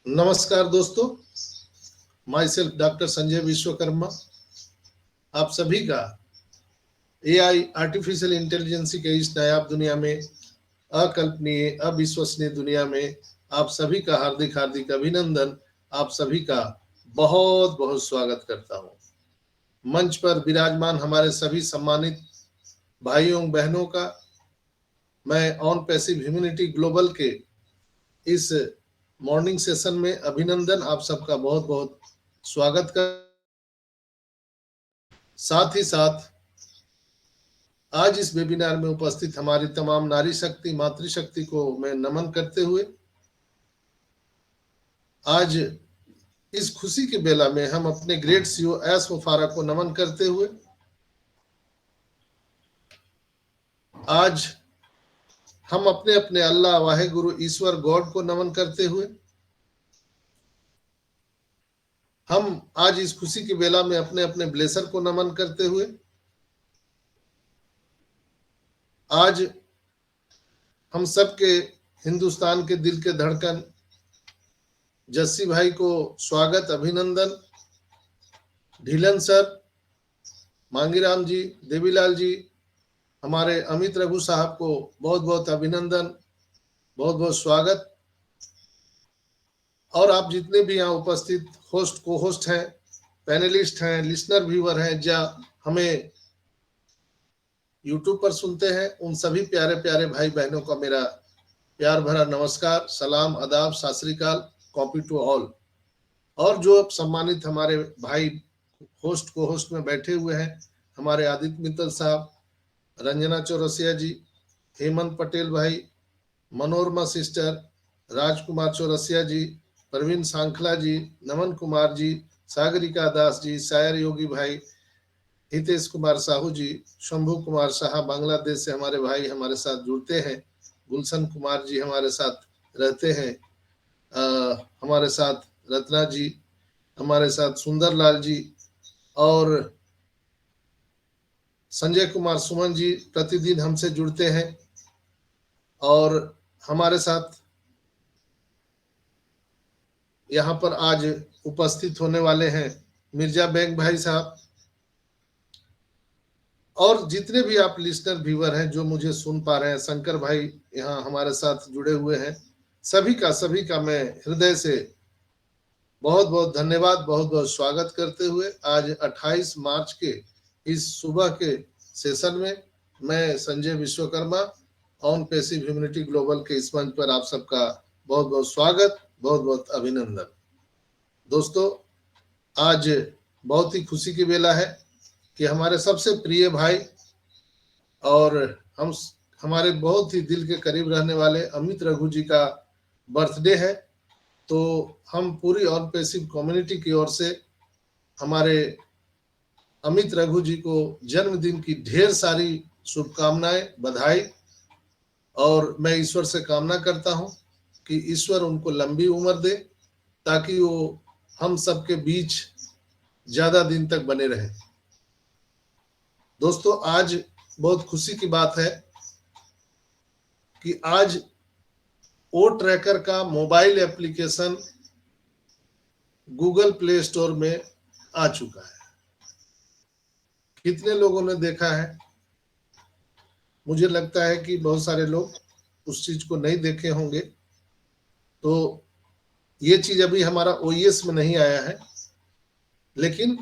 नमस्कार दोस्तों, my self doctor Sanjay Vishwakarma आप सभी का एआई आर्टिफिशियल इंटेलिजेंस के इस नायाब दुनिया में, अकल्पनीय अविश्वसनीय दुनिया में आप सभी का हार्दिक हार्दिक अभिनंदन। आप सभी का बहुत बहुत स्वागत करता हूं। मंच पर विराजमान हमारे सभी सम्मानित भाइयों बहनों का मैं ऑन पैसिव ह्यूमैनिटी ग्लोबल के इस मॉर्निंग सेशन में अभिनंदन, आप सबका बहुत बहुत स्वागत कर। साथ ही साथ आज इस वेबिनार में उपस्थित हमारी तमाम नारी शक्ति मातृशक्ति को मैं नमन करते हुए आज इस खुशी के बेला में हम अपने ग्रेट सीईओ एस मुफारा को नमन करते हुए आज हम अपने अपने अल्लाह वाहे गुरु ईश्वर गॉड को नमन करते हुए हम आज इस खुशी के बेला में अपने अपने ब्लेसर को नमन करते हुए आज हम सबके हिंदुस्तान के दिल के धड़कन जस्सी भाई को स्वागत अभिनंदन। ढीलन सर, मांगीराम जी, देवीलाल जी, हमारे अमित रघु साहब को बहुत बहुत अभिनंदन, बहुत बहुत स्वागत। और आप जितने भी यहाँ उपस्थित होस्ट को होस्ट हैं, पैनलिस्ट हैं, लिसनर व्यूअर हैं, या हमें यूट्यूब पर सुनते हैं, उन सभी प्यारे प्यारे भाई बहनों का मेरा प्यार भरा नमस्कार, सलाम, आदाब, सत श्री अकाल, कॉपी टू ऑल। और जो सम्मानित हमारे भाई होस्ट को होस्ट में बैठे हुए हैं, हमारे आदित्य मित्तल साहब, रंजना चौरसिया जी, हेमंत पटेल भाई, मनोरमा सिस्टर, राजकुमार चौरसिया जी, प्रवीण सांखला जी, नमन कुमार जी, सागरिका दास जी, शायर योगी भाई, हितेश कुमार साहू जी, शंभू कुमार शाह बांग्लादेश से हमारे भाई हमारे साथ जुड़ते हैं, गुलशन कुमार जी हमारे साथ रहते हैं, हमारे साथ रत्ना जी, हमारे साथ सुंदरलाल जी, और संजय कुमार सुमन जी प्रतिदिन हमसे जुड़ते हैं। और हमारे साथ यहाँ पर आज उपस्थित होने वाले हैं मिर्जा बेग भाई साहब, और जितने भी आप लिस्नर व्यूअर हैं जो मुझे सुन पा रहे हैं, शंकर भाई यहाँ हमारे साथ जुड़े हुए हैं, सभी का मैं हृदय से बहुत बहुत धन्यवाद, बहुत बहुत स्वागत करते हुए आज 28 मार्च के इस सुबह के सेशन में मैं Sanjay Vishwakarma on passive humanity global के इस मंच पर आप सबका बहुत बहुत स्वागत, बहुत बहुत अभिनंदन। दोस्तों, आज बहुत ही खुशी की बेला है कि हमारे सबसे प्रिय भाई और हमारे बहुत ही दिल के करीब रहने वाले अमित रघु जी का बर्थडे है। तो हम पूरी ऑन पैसिव कम्युनिटी की ओर से हमारे अमित रघु जी को जन्मदिन की ढेर सारी शुभकामनाएं, बधाई, और मैं ईश्वर से कामना करता हूं कि ईश्वर उनको लंबी उम्र दे ताकि वो हम सबके बीच ज्यादा दिन तक बने रहे। दोस्तों, आज बहुत खुशी की बात है कि आज ओ ट्रैकर का mobile application Google play store में आ चुका है। कितने लोगों ने देखा है? मुझे लगता है कि बहुत सारे लोग उस चीज को नहीं देखे होंगे। तो ये चीज अभी हमारा ओईएस में नहीं आया है, लेकिन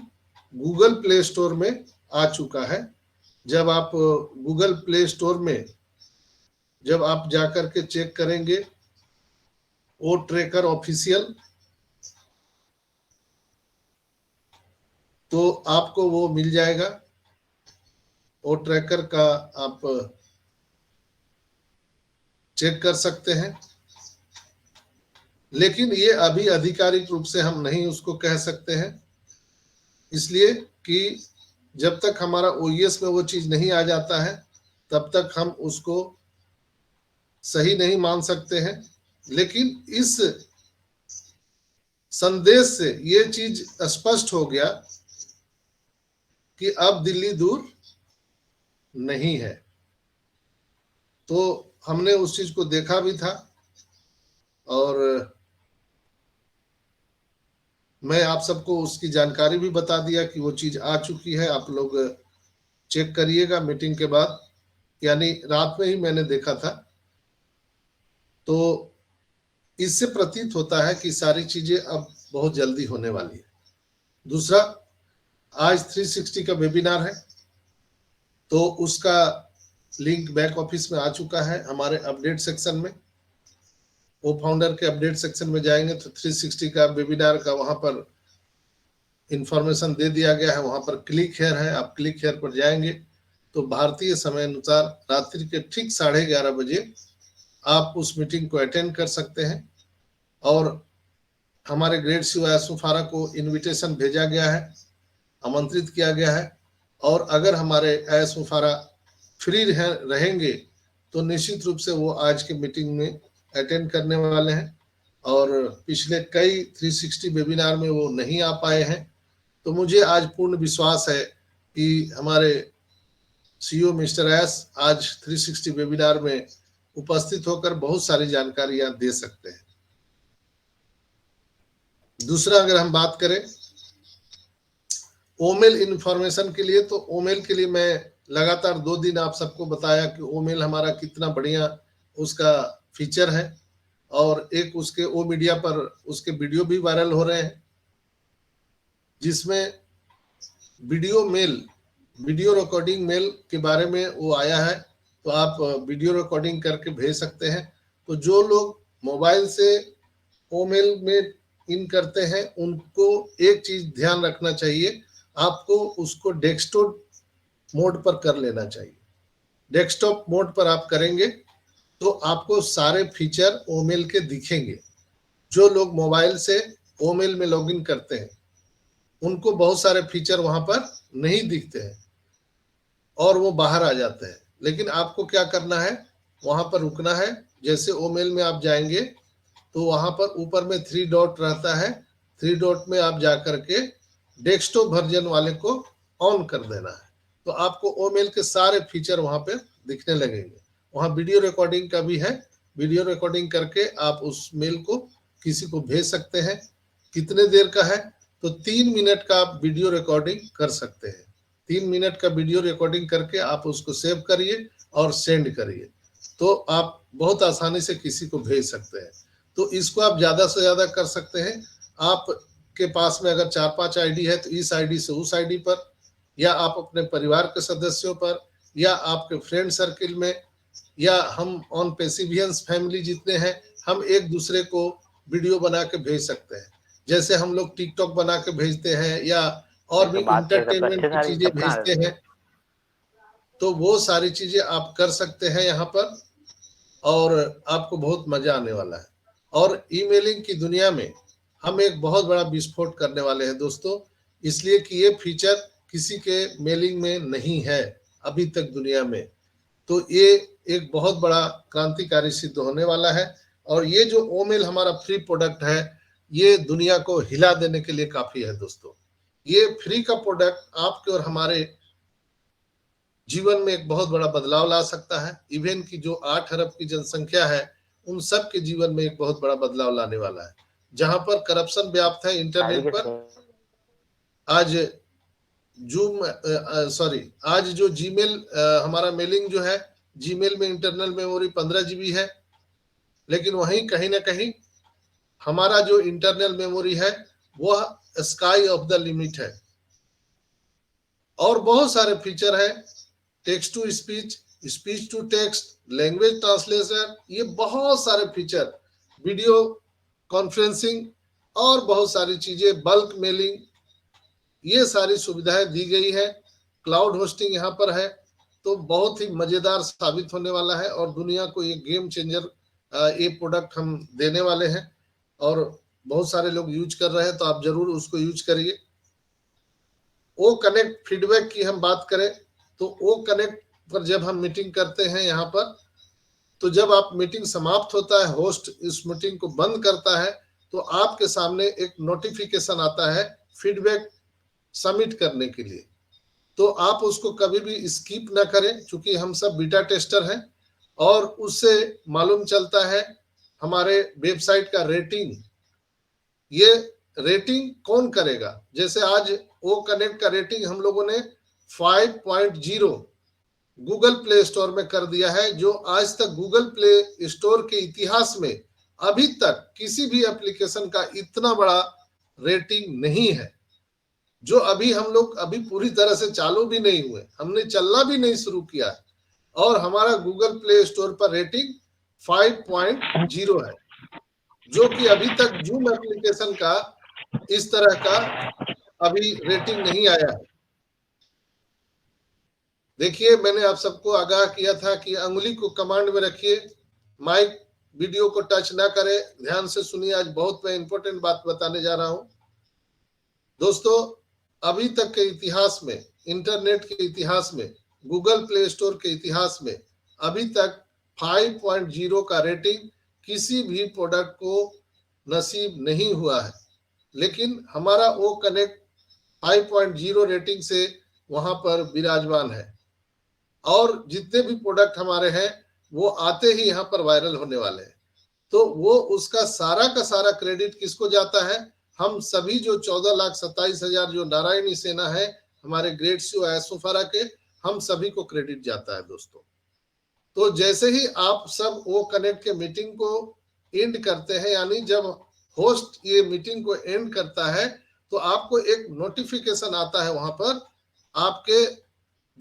गूगल प्ले स्टोर में आ चुका है। जब आप गूगल प्ले स्टोर में जब आप जाकर के चेक करेंगे ओ ट्रैकर ऑफिशियल, तो आपको वो मिल जाएगा। ओ ट्रैकर का आप चेक कर सकते हैं, लेकिन ये अभी आधिकारिक रूप से हम नहीं उसको कह सकते हैं, इसलिए कि जब तक हमारा ओईएस में वो चीज नहीं आ जाता है तब तक हम उसको सही नहीं मान सकते हैं। लेकिन इस संदेश से ये चीज स्पष्ट हो गया कि अब दिल्ली दूर नहीं है। तो हमने उस चीज को देखा भी था, और मैं आप सबको उसकी जानकारी भी बता दिया कि वो चीज आ चुकी है, आप लोग चेक करिएगा मीटिंग के बाद, यानी रात में ही मैंने देखा था। तो इससे प्रतीत होता है कि सारी चीजें अब बहुत जल्दी होने वाली है। दूसरा, आज 360 का वेबिनार है, तो उसका लिंक बैक ऑफिस में आ चुका है हमारे अपडेट सेक्शन में। वो फाउंडर के अपडेट सेक्शन में जाएंगे तो 360 का वेबिनार का वहां पर इंफॉर्मेशन दे दिया गया है, वहां पर क्लिक हेयर है, आप क्लिक हेयर पर जाएंगे तो भारतीय समय अनुसार रात्रि के ठीक 11:30 बजे आप उस मीटिंग को अटेंड कर सकते हैं। और हमारे ग्रेट शिव सुफारा को इनविटेशन भेजा गया है, आमंत्रित किया गया है। और अगर हमारे सुफारा फ्री रहेंगे तो निश्चित रूप से वो आज के मीटिंग में अटेंड करने वाले हैं। और पिछले कई 360 वेबिनार में वो नहीं आ पाए हैं, तो मुझे आज पूर्ण विश्वास है कि हमारे सीईओ मिस्टर एस आज 360 वेबिनार में उपस्थित होकर बहुत सारी जानकारियां दे सकते हैं। दूसरा, अगर हम बात करें ओमेल इंफॉर्मेशन के लिए, तो ओमेल के लिए मैं लगातार 2 दिन आप सबको बताया कि ओमेल हमारा कितना बढ़िया उसका फीचर है, और एक उसके ओ मीडिया पर उसके वीडियो भी वायरल हो रहे हैं, जिसमें वीडियो रिकॉर्डिंग मेल के बारे में वो आया है। तो आप वीडियो रिकॉर्डिंग करके भेज सकते हैं। तो जो लोग मोबाइल से ओमेल में इन करते हैं उनको एक चीज ध्यान रखना चाहिए, आपको उसको डेस्कटॉप मोड पर कर लेना चाहिए। डेस्कटॉप मोड पर आप करेंगे तो आपको सारे फीचर ओमेल के दिखेंगे। जो लोग मोबाइल से ओमेल में लॉगिन करते हैं उनको बहुत सारे फीचर वहां पर नहीं दिखते हैं और वो बाहर आ जाते हैं। लेकिन आपको क्या करना है, वहां पर रुकना है। जैसे ओमेल में आप जाएंगे तो वहां पर ऊपर में 3 डॉट रहता है, 3 डॉट में आप जाकर के डेस्कटॉप वर्जन वाले को ऑन कर देना है, तो आपको ओमेल के सारे फीचर वहां पे दिखने लगेंगे। वहां वीडियो रिकॉर्डिंग का भी है, वीडियो रिकॉर्डिंग करके आप उस मेल को किसी को भेज सकते हैं। कितने देर का है, तो 3 मिनट का आप वीडियो रिकॉर्डिंग कर सकते हैं। 3 मिनट का वीडियो रिकॉर्डिंग करके आप उसको सेव करिए और सेंड करिए, तो आप बहुत आसानी से किसी को भेज सकते हैं। तो इसको आप ज्यादा से ज्यादा कर सकते हैं। आपके पास में अगर 4-5 आईडी है तो इस आईडी से उस आईडी पर, या आप अपने परिवार के सदस्यों पर, या आपके फ्रेंड सर्किल में, या हम ऑन पेसिवियंस फैमिली जितने हैं, हम एक दूसरे को वीडियो बना के भेज सकते हैं। जैसे हम लोग टिकटॉक बना के भेजते हैं या और भी इंटरटेनमेंट की चीजें भेजते हैं, तो वो सारी चीजें आप कर सकते हैं यहाँ पर, और आपको बहुत मजा आने वाला है। और ईमेलिंग की दुनिया में हम एक बहुत बड़ा विस्फोट करने वाले हैं दोस्तों, इसलिए कि ये फीचर किसी के मेलिंग में नहीं है अभी तक दुनिया में। तो ये एक बहुत बड़ा क्रांतिकारी सिद्ध होने वाला है। और ये जो ओमेल हमारा फ्री प्रोडक्ट है, ये दुनिया को हिला देने के लिए काफी है दोस्तों। ये फ्री का प्रोडक्ट आपके और हमारे जीवन में एक बहुत बड़ा बदलाव ला सकता है। इवन की जो 8 अरब की जनसंख्या है, उन सब के जीवन में एक बहुत बड़ा बदलाव लाने वाला है। जहां पर करप्शन व्याप्त है इंटरनेट पर, आज आज जो जीमेल हमारा मेलिंग जो है, जीमेल में इंटरनल मेमोरी 15 GB है, लेकिन वहीं कहीं ना कहीं हमारा जो इंटरनल मेमोरी है वह स्काई ऑफ द लिमिट है। और बहुत सारे फीचर है, text to speech, speech to text, language translation, ये बहुत सारे फीचर, वीडियो कॉन्फ्रेंसिंग और बहुत सारी चीजें, बल्क मेलिंग, ये सारी सुविधाएं दी गई है। क्लाउड होस्टिंग यहाँ पर है। तो बहुत ही मजेदार साबित होने वाला है और दुनिया को ये गेम चेंजर ये प्रोडक्ट हम देने वाले हैं और बहुत सारे लोग यूज कर रहे हैं, तो आप जरूर उसको यूज करिए। ओ कनेक्ट फीडबैक की हम बात करें तो ओ कनेक्ट पर जब हम मीटिंग करते हैं यहाँ पर, तो जब आप मीटिंग समाप्त होता है, होस्ट इस मीटिंग को बंद करता है, तो आपके सामने एक नोटिफिकेशन आता है फीडबैक सबमिट करने के लिए। तो आप उसको कभी भी स्किप ना करें, क्योंकि हम सब बीटा टेस्टर हैं और उससे मालूम चलता है हमारे वेबसाइट का रेटिंग। ये रेटिंग कौन करेगा? जैसे आज ओ कनेक्ट का रेटिंग हम लोगों ने 5.0 गूगल प्ले स्टोर में कर दिया है, जो आज तक गूगल प्ले स्टोर के इतिहास में अभी तक किसी भी एप्लीकेशन का इतना बड़ा रेटिंग नहीं है। जो अभी हम लोग अभी पूरी तरह से चालू भी नहीं हुए, हमने चलना भी नहीं शुरू किया, और हमारा गूगल प्ले स्टोर पर रेटिंग 5.0 है, जो कि अभी तक जूम एप्लीकेशन का इस तरह का अभी रेटिंग नहीं आया है। देखिए, मैंने आप सबको आगाह किया था कि अंगुली को कमांड में रखिए, माइक वीडियो को टच ना करें, ध्यान से सुनिए। आज बहुत मैं इंपॉर्टेंट बात बताने जा रहा हूं दोस्तों। अभी तक के इतिहास में, इंटरनेट के इतिहास में, गूगल प्ले स्टोर के इतिहास में अभी तक 5.0 का रेटिंग किसी भी प्रोडक्ट को नसीब नहीं हुआ है, लेकिन हमारा ओ कनेक्ट 5.0 रेटिंग से वहां पर विराजमान है, और जितने भी प्रोडक्ट हमारे हैं वो आते ही यहाँ पर वायरल होने वाले हैं। तो वो उसका सारा का सारा क्रेडिट किसको जाता है? हम सभी जो 14,27,000 जो नारायणी सेना है, हमारे ग्रेट सीओ एसोफारा के, हम सभी को क्रेडिट जाता है दोस्तों। तो जैसे ही आप सब वो कनेक्ट के मीटिंग को एंड करते हैं, यानी जब होस्ट ये मीटिंग को एंड करता है, तो आपको एक नोटिफिकेशन आता है वहां पर, आपके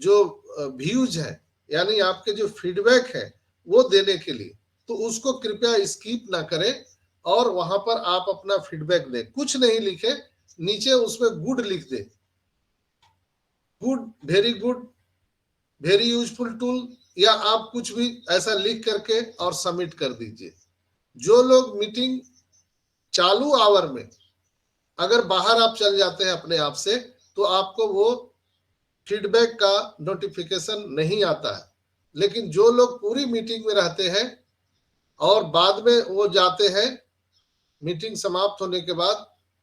जो व्यूज है, यानी आपके जो फीडबैक है वो देने के लिए। तो उसको कृपया स्किप ना करें, और वहां पर आप अपना फीडबैक दें। कुछ नहीं लिखे, नीचे उसमें गुड लिख दें, good, very good, very useful tool, या आप कुछ भी ऐसा लिख करके और सबमिट कर दीजिए। जो लोग मीटिंग चालू आवर में अगर बाहर आप चल जाते हैं अपने आप से, तो आपको वो फीडबैक का नोटिफिकेशन नहीं आता है। लेकिन जो लोग पूरी मीटिंग में रहते हैं और बाद में वो जाते हैं मीटिंग समाप्त होने के बाद,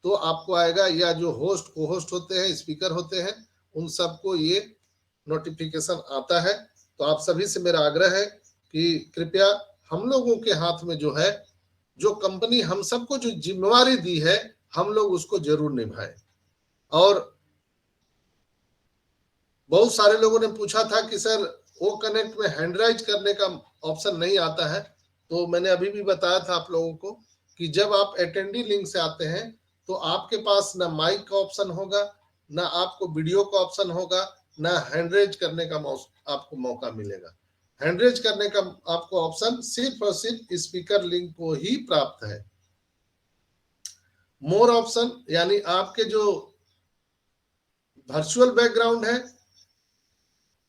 तो आपको आएगा, या जो होस्ट को होस्ट होते हैं, स्पीकर होते हैं, उन सबको ये नोटिफिकेशन आता है। तो आप सभी से मेरा आग्रह है कि कृपया हम लोगों के हाथ में जो है, जो कंपनी हम सबको जो जिम्मेवारी दी है, हम लोग उसको जरूर निभाएं। और बहुत सारे लोगों ने पूछा था कि सर ओ कनेक्ट में हैंड राइज करने का ऑप्शन नहीं आता है। तो मैंने अभी भी बताया था आप लोगों को कि जब आप अटेंडी लिंक से आते हैं, तो आपके पास ना माइक का ऑप्शन होगा, ना आपको वीडियो का ऑप्शन होगा, ना हैंड रेज करने का आपको मौका मिलेगा। हैंड रेज करने का आपको ऑप्शन सिर्फ और सिर्फ स्पीकर लिंक को ही प्राप्त है। मोर ऑप्शन, यानी आपके जो वर्चुअल बैकग्राउंड है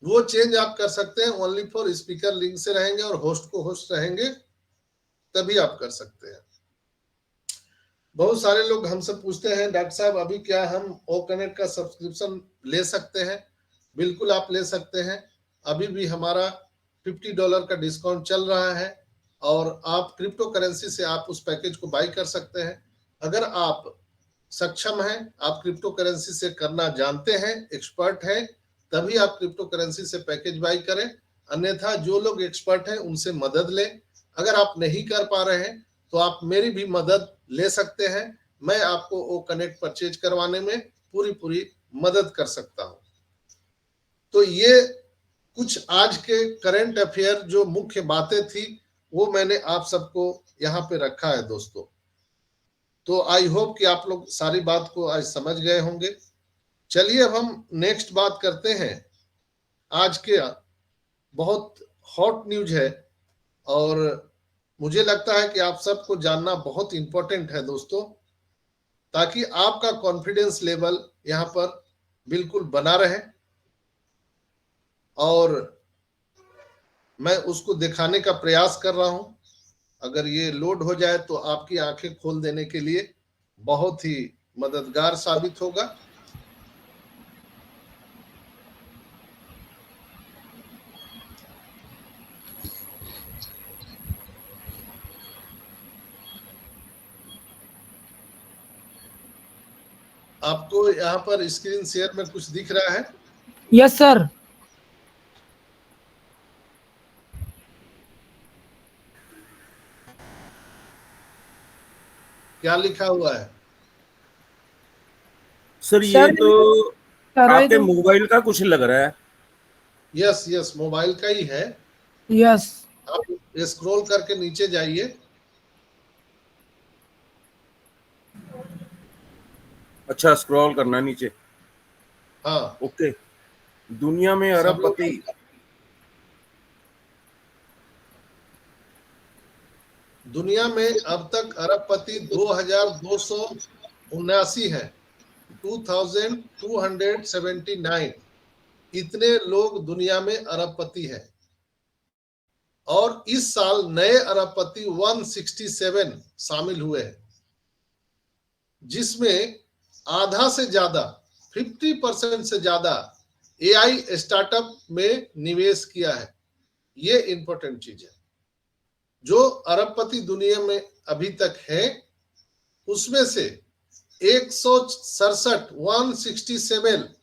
वो चेंज आप कर सकते हैं, ओनली फॉर स्पीकर लिंक से रहेंगे और होस्ट को होस्ट रहेंगे, तभी आप कर सकते हैं। बहुत सारे लोग हमसे पूछते हैं, डॉक्टर साहब अभी क्या हम ओ कनेक्ट का सब्सक्रिप्शन ले सकते हैं? बिल्कुल आप ले सकते हैं। अभी भी हमारा $50 का डिस्काउंट चल रहा है, और आप क्रिप्टो करेंसी से आप उस पैकेज को बाई कर सकते हैं। अगर आप सक्षम हैं, आप क्रिप्टो करेंसी से करना जानते हैं, एक्सपर्ट हैं, तभी आप क्रिप्टो करेंसी से पैकेज बाई करें। अन्यथा जो लोग एक्सपर्ट हैं उनसे मदद लें। अगर आप नहीं कर पा रहे हैं तो आप मेरी भी मदद ले सकते हैं। मैं आपको वो कनेक्ट परचेज करवाने में पूरी पूरी मदद कर सकता हूं। तो ये कुछ आज के करंट अफेयर जो मुख्य बातें थी, वो मैंने आप सबको यहाँ पे रखा है दोस्तों। तो आई होप कि आप लोग सारी बात को आज समझ गए होंगे। चलिए अब हम नेक्स्ट बात करते हैं। आज के बहुत हॉट न्यूज है, और मुझे लगता है कि आप सबको जानना बहुत इंपॉर्टेंट है दोस्तों, ताकि आपका कॉन्फिडेंस लेवल यहाँ पर बिल्कुल बना रहे, और मैं उसको दिखाने का प्रयास कर रहा हूं। अगर ये लोड हो जाए तो आपकी आंखें खोल देने के लिए बहुत ही मददगार साबित होगा। आपको यहाँ पर स्क्रीन शेयर में कुछ दिख रहा है? Yes sir. क्या लिखा हुआ है? सर ये तो आपके तो मोबाइल का कुछ लग रहा है। यस यस, मोबाइल का ही है। यस, आप स्क्रॉल करके नीचे जाइए। अच्छा, स्क्रॉल करना है नीचे। हाँ, ओके। दुनिया में सब लोग अरबपति। दुनिया में अब तक अरबपति 2279 है, 2279। इतने लोग दुनिया में अरबपति हैं। और इस साल नए अरबपति 167 शामिल हुए हैं, जिसमें आधा से ज्यादा 50% से ज्यादा एआई स्टार्टअप में निवेश किया है। ये इंपॉर्टेंट चीज है। जो अरबपति दुनिया में अभी तक है, उसमें से 167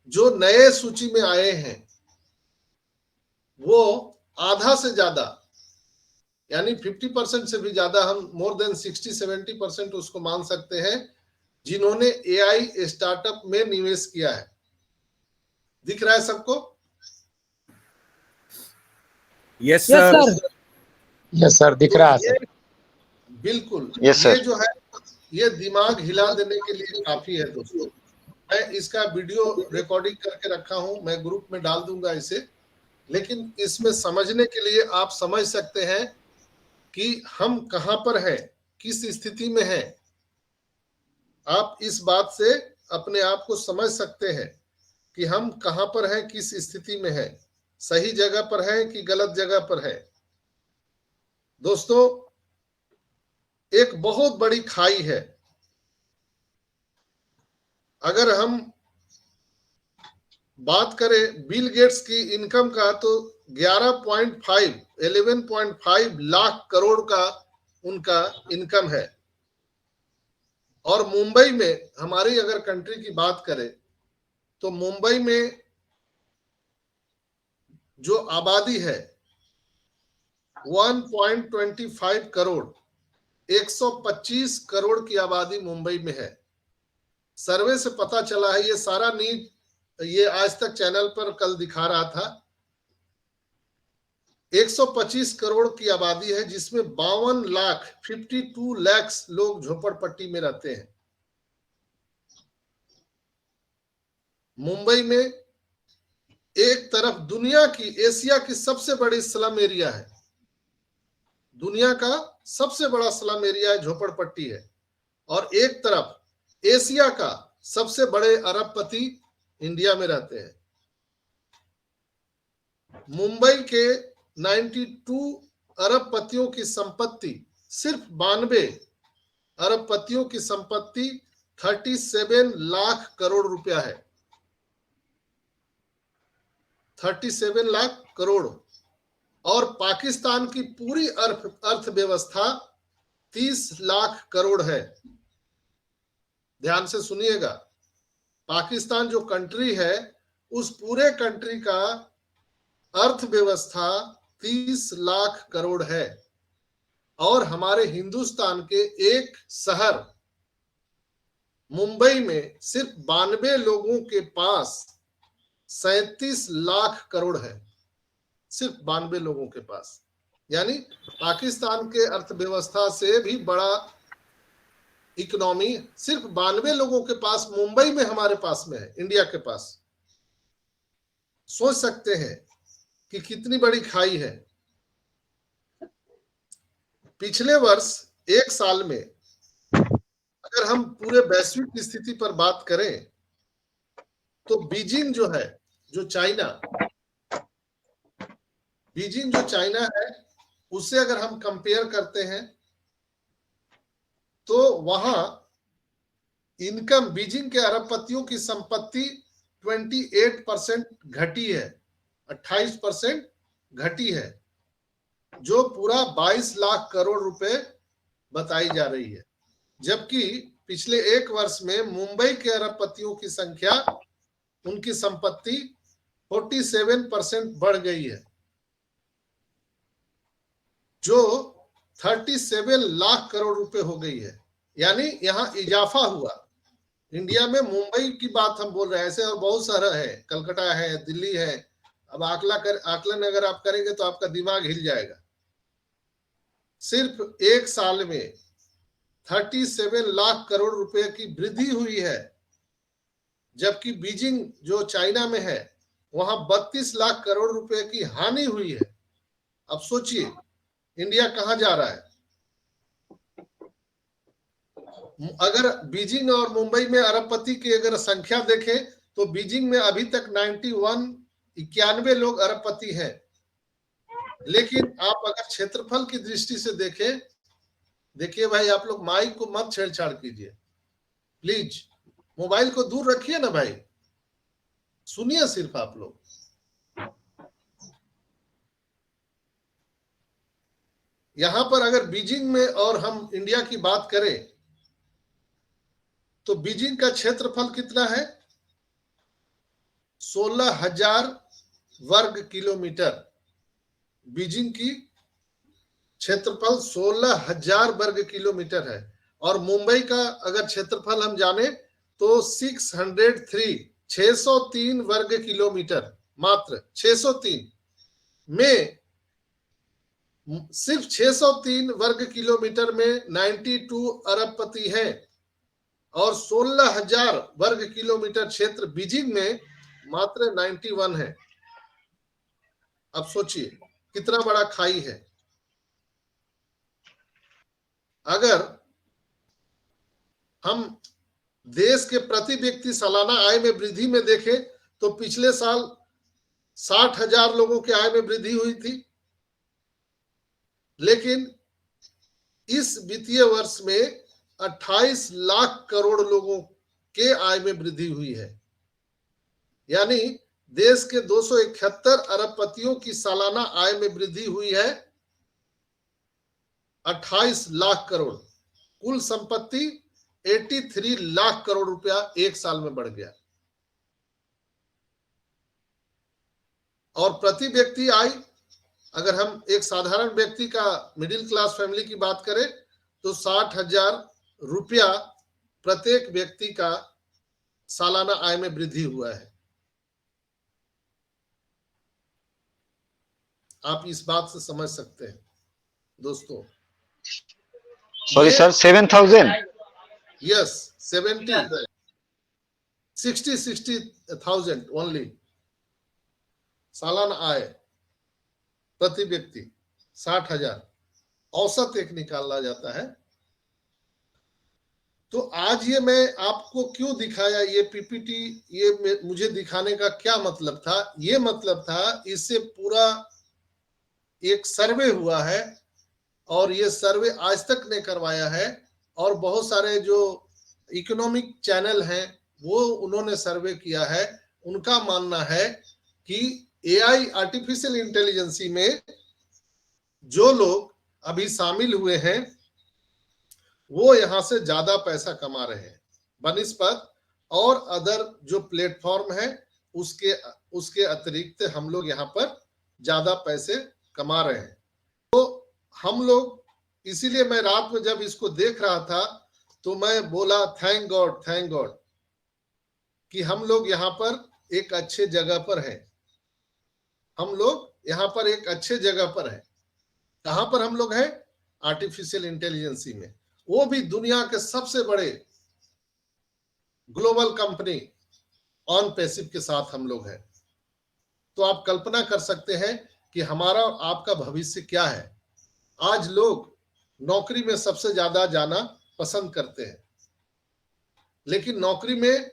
जो नए सूची में आए हैं, वो आधा से ज्यादा यानी 50% से भी ज्यादा, हम मोर देन 60-70% उसको मान सकते हैं, जिन्होंने एआई स्टार्टअप में निवेश किया है। दिख रहा है सबको? Yes sir. यस सर, दिख रहा है सर। बिल्कुल। यस ये सर। जो है, ये दिमाग हिला देने के लिए काफी है दोस्तों। मैं इसका वीडियो रिकॉर्डिंग करके रखा हूं, मैं ग्रुप में डाल दूंगा इसे। लेकिन इसमें समझने के लिए आप समझ सकते हैं कि हम कहां पर हैं, किस स्थिति में हैं। आप इस बात से अपने आप को समझ सकते हैं कि हम कहां पर हैं, किस स्थिति में हैं, सही जगह पर हैं कि गलत जगह पर है। दोस्तों, एक बहुत बड़ी खाई है। अगर हम बात करें बिल गेट्स की इनकम का, तो 11.5 लाख करोड़ का उनका इनकम है। और मुंबई में, हमारी अगर कंट्री की बात करें, तो मुंबई में जो आबादी है 1.25 करोड़, 125 करोड़ की आबादी मुंबई में है। सर्वे से पता चला है, ये सारा नीट, ये आज तक चैनल पर कल दिखा रहा था, 125 करोड़ की आबादी है, जिसमें 52 लाख लोग झोपड़पट्टी में रहते हैं। मुंबई में एक तरफ दुनिया की, एशिया की सबसे बड़ी स्लम एरिया है, दुनिया का सबसे बड़ा स्लम एरिया है, झोपड़पट्टी है। और एक तरफ एशिया का सबसे बड़े अरबपति इंडिया में रहते हैं। मुंबई के 92 अरबपतियों की संपत्ति, सिर्फ 92 अरबपतियों की संपत्ति 37 लाख करोड़ रुपया है। 37 लाख करोड़। और पाकिस्तान की पूरी अर्थव्यवस्था 30 लाख करोड़ है। ध्यान से सुनिएगा, पाकिस्तान जो कंट्री है, उस पूरे कंट्री का अर्थव्यवस्था 30 लाख करोड़ है। और हमारे हिंदुस्तान के एक शहर मुंबई में सिर्फ 92 लोगों के पास 37 लाख करोड़ है, सिर्फ 92 लोगों के पास। यानी पाकिस्तान के अर्थव्यवस्था से भी बड़ा इकोनॉमी सिर्फ 92 लोगों के पास मुंबई में, हमारे पास में है, इंडिया के पास। सोच सकते हैं कि कितनी बड़ी खाई है। पिछले वर्ष एक साल में अगर हम पूरे वैश्विक स्थिति पर बात करें, तो बीजिंग जो है, जो चाइना है, उससे अगर हम कंपेयर करते हैं, तो वहां इनकम, बीजिंग के अरबपतियों की संपत्ति 28% घटी है, 28% घटी है, जो पूरा 22 लाख करोड़ रुपए बताई जा रही है। जबकि पिछले एक वर्ष में मुंबई के अरबपतियों की संख्या, उनकी संपत्ति 47% बढ़ गई है, जो 37 लाख करोड़ रुपए हो गई है। यानी यहां इजाफा हुआ। इंडिया में मुंबई की बात हम बोल रहे हैं, ऐसे और बहुत सारा है, कलकत्ता है, दिल्ली है। अब आकलन अगर आप करेंगे तो आपका दिमाग हिल जाएगा। सिर्फ एक साल में 37 लाख करोड़ रुपए की वृद्धि हुई है, जबकि बीजिंग जो चाइना में है वहां 32 लाख करोड़ रुपए की हानि हुई है। अब सोचिए इंडिया कहां जा रहा है। अगर बीजिंग और मुंबई में अरबपति की अगर संख्या देखें तो बीजिंग में अभी तक 91 लोग अरबपति हैं, लेकिन आप अगर क्षेत्रफल की दृष्टि से देखें, देखिए भाई आप लोग माइक को मत छेड़छाड़ कीजिए प्लीज, मोबाइल को दूर रखिए ना भाई, सुनिए सिर्फ आप लोग। यहां पर अगर बीजिंग में और हम इंडिया की बात करें तो बीजिंग का क्षेत्रफल कितना है? 16,000 वर्ग किलोमीटर। बीजिंग की क्षेत्रफल 16,000 वर्ग किलोमीटर है। और मुंबई का अगर क्षेत्रफल हम जाने तो 603 वर्ग किलोमीटर, मात्र 603 में, सिर्फ 603 वर्ग किलोमीटर में 92 अरबपति है और 16,000 वर्ग किलोमीटर क्षेत्र बीजिंग में मात्र 91 है। अब सोचिए कितना बड़ा खाई है। अगर हम देश के प्रति व्यक्ति सालाना आय में वृद्धि में देखें तो पिछले साल 60,000 लोगों के आय में वृद्धि हुई थी, लेकिन इस वित्तीय वर्ष में 28 लाख करोड़ लोगों के आय में वृद्धि हुई है। यानी देश के 271 अरबपतियों की सालाना आय में वृद्धि हुई है 28 लाख करोड़। कुल संपत्ति 83 लाख करोड़ रुपया एक साल में बढ़ गया। और प्रति व्यक्ति आय, अगर हम एक साधारण व्यक्ति का, मिडिल क्लास फैमिली की बात करें तो 60,000 रुपया प्रत्येक व्यक्ति का सालाना आय में वृद्धि हुआ है। आप इस बात से समझ सकते हैं दोस्तों। Sorry sir, 7,000। यस, 60,000 ओनली सालाना आय प्रति व्यक्ति 60,000 औसत एक निकाला जाता है। तो आज ये मैं आपको क्यों दिखाया, ये पीपीटी, ये मुझे दिखाने का क्या मतलब था? ये मतलब था इससे पूरा एक सर्वे हुआ है और ये सर्वे आज तक ने करवाया है और बहुत सारे जो इकोनॉमिक चैनल हैं वो उन्होंने सर्वे किया है। उनका मानना है कि एआई, आर्टिफिशियल इंटेलिजेंसी में जो लोग अभी शामिल हुए हैं वो यहां से ज्यादा पैसा कमा रहे हैं बनिस्पत और अदर जो प्लेटफॉर्म है उसके अतिरिक्त हम लोग यहाँ पर ज्यादा पैसे कमा रहे हैं। तो हम लोग, इसीलिए मैं रात में जब इसको देख रहा था तो मैं बोला थैंक गॉड कि हम लोग यहाँ पर एक अच्छे जगह पर हैं। हम लोग यहाँ पर एक अच्छे जगह पर हैं। कहां पर हम लोग हैं? आर्टिफिशियल इंटेलिजेंसी में, वो भी दुनिया के सबसे बड़े ग्लोबल कंपनी ऑन पैसिव के साथ हम लोग हैं। तो आप कल्पना कर सकते हैं कि हमारा आपका भविष्य क्या है। आज लोग नौकरी में सबसे ज्यादा जाना पसंद करते हैं, लेकिन नौकरी में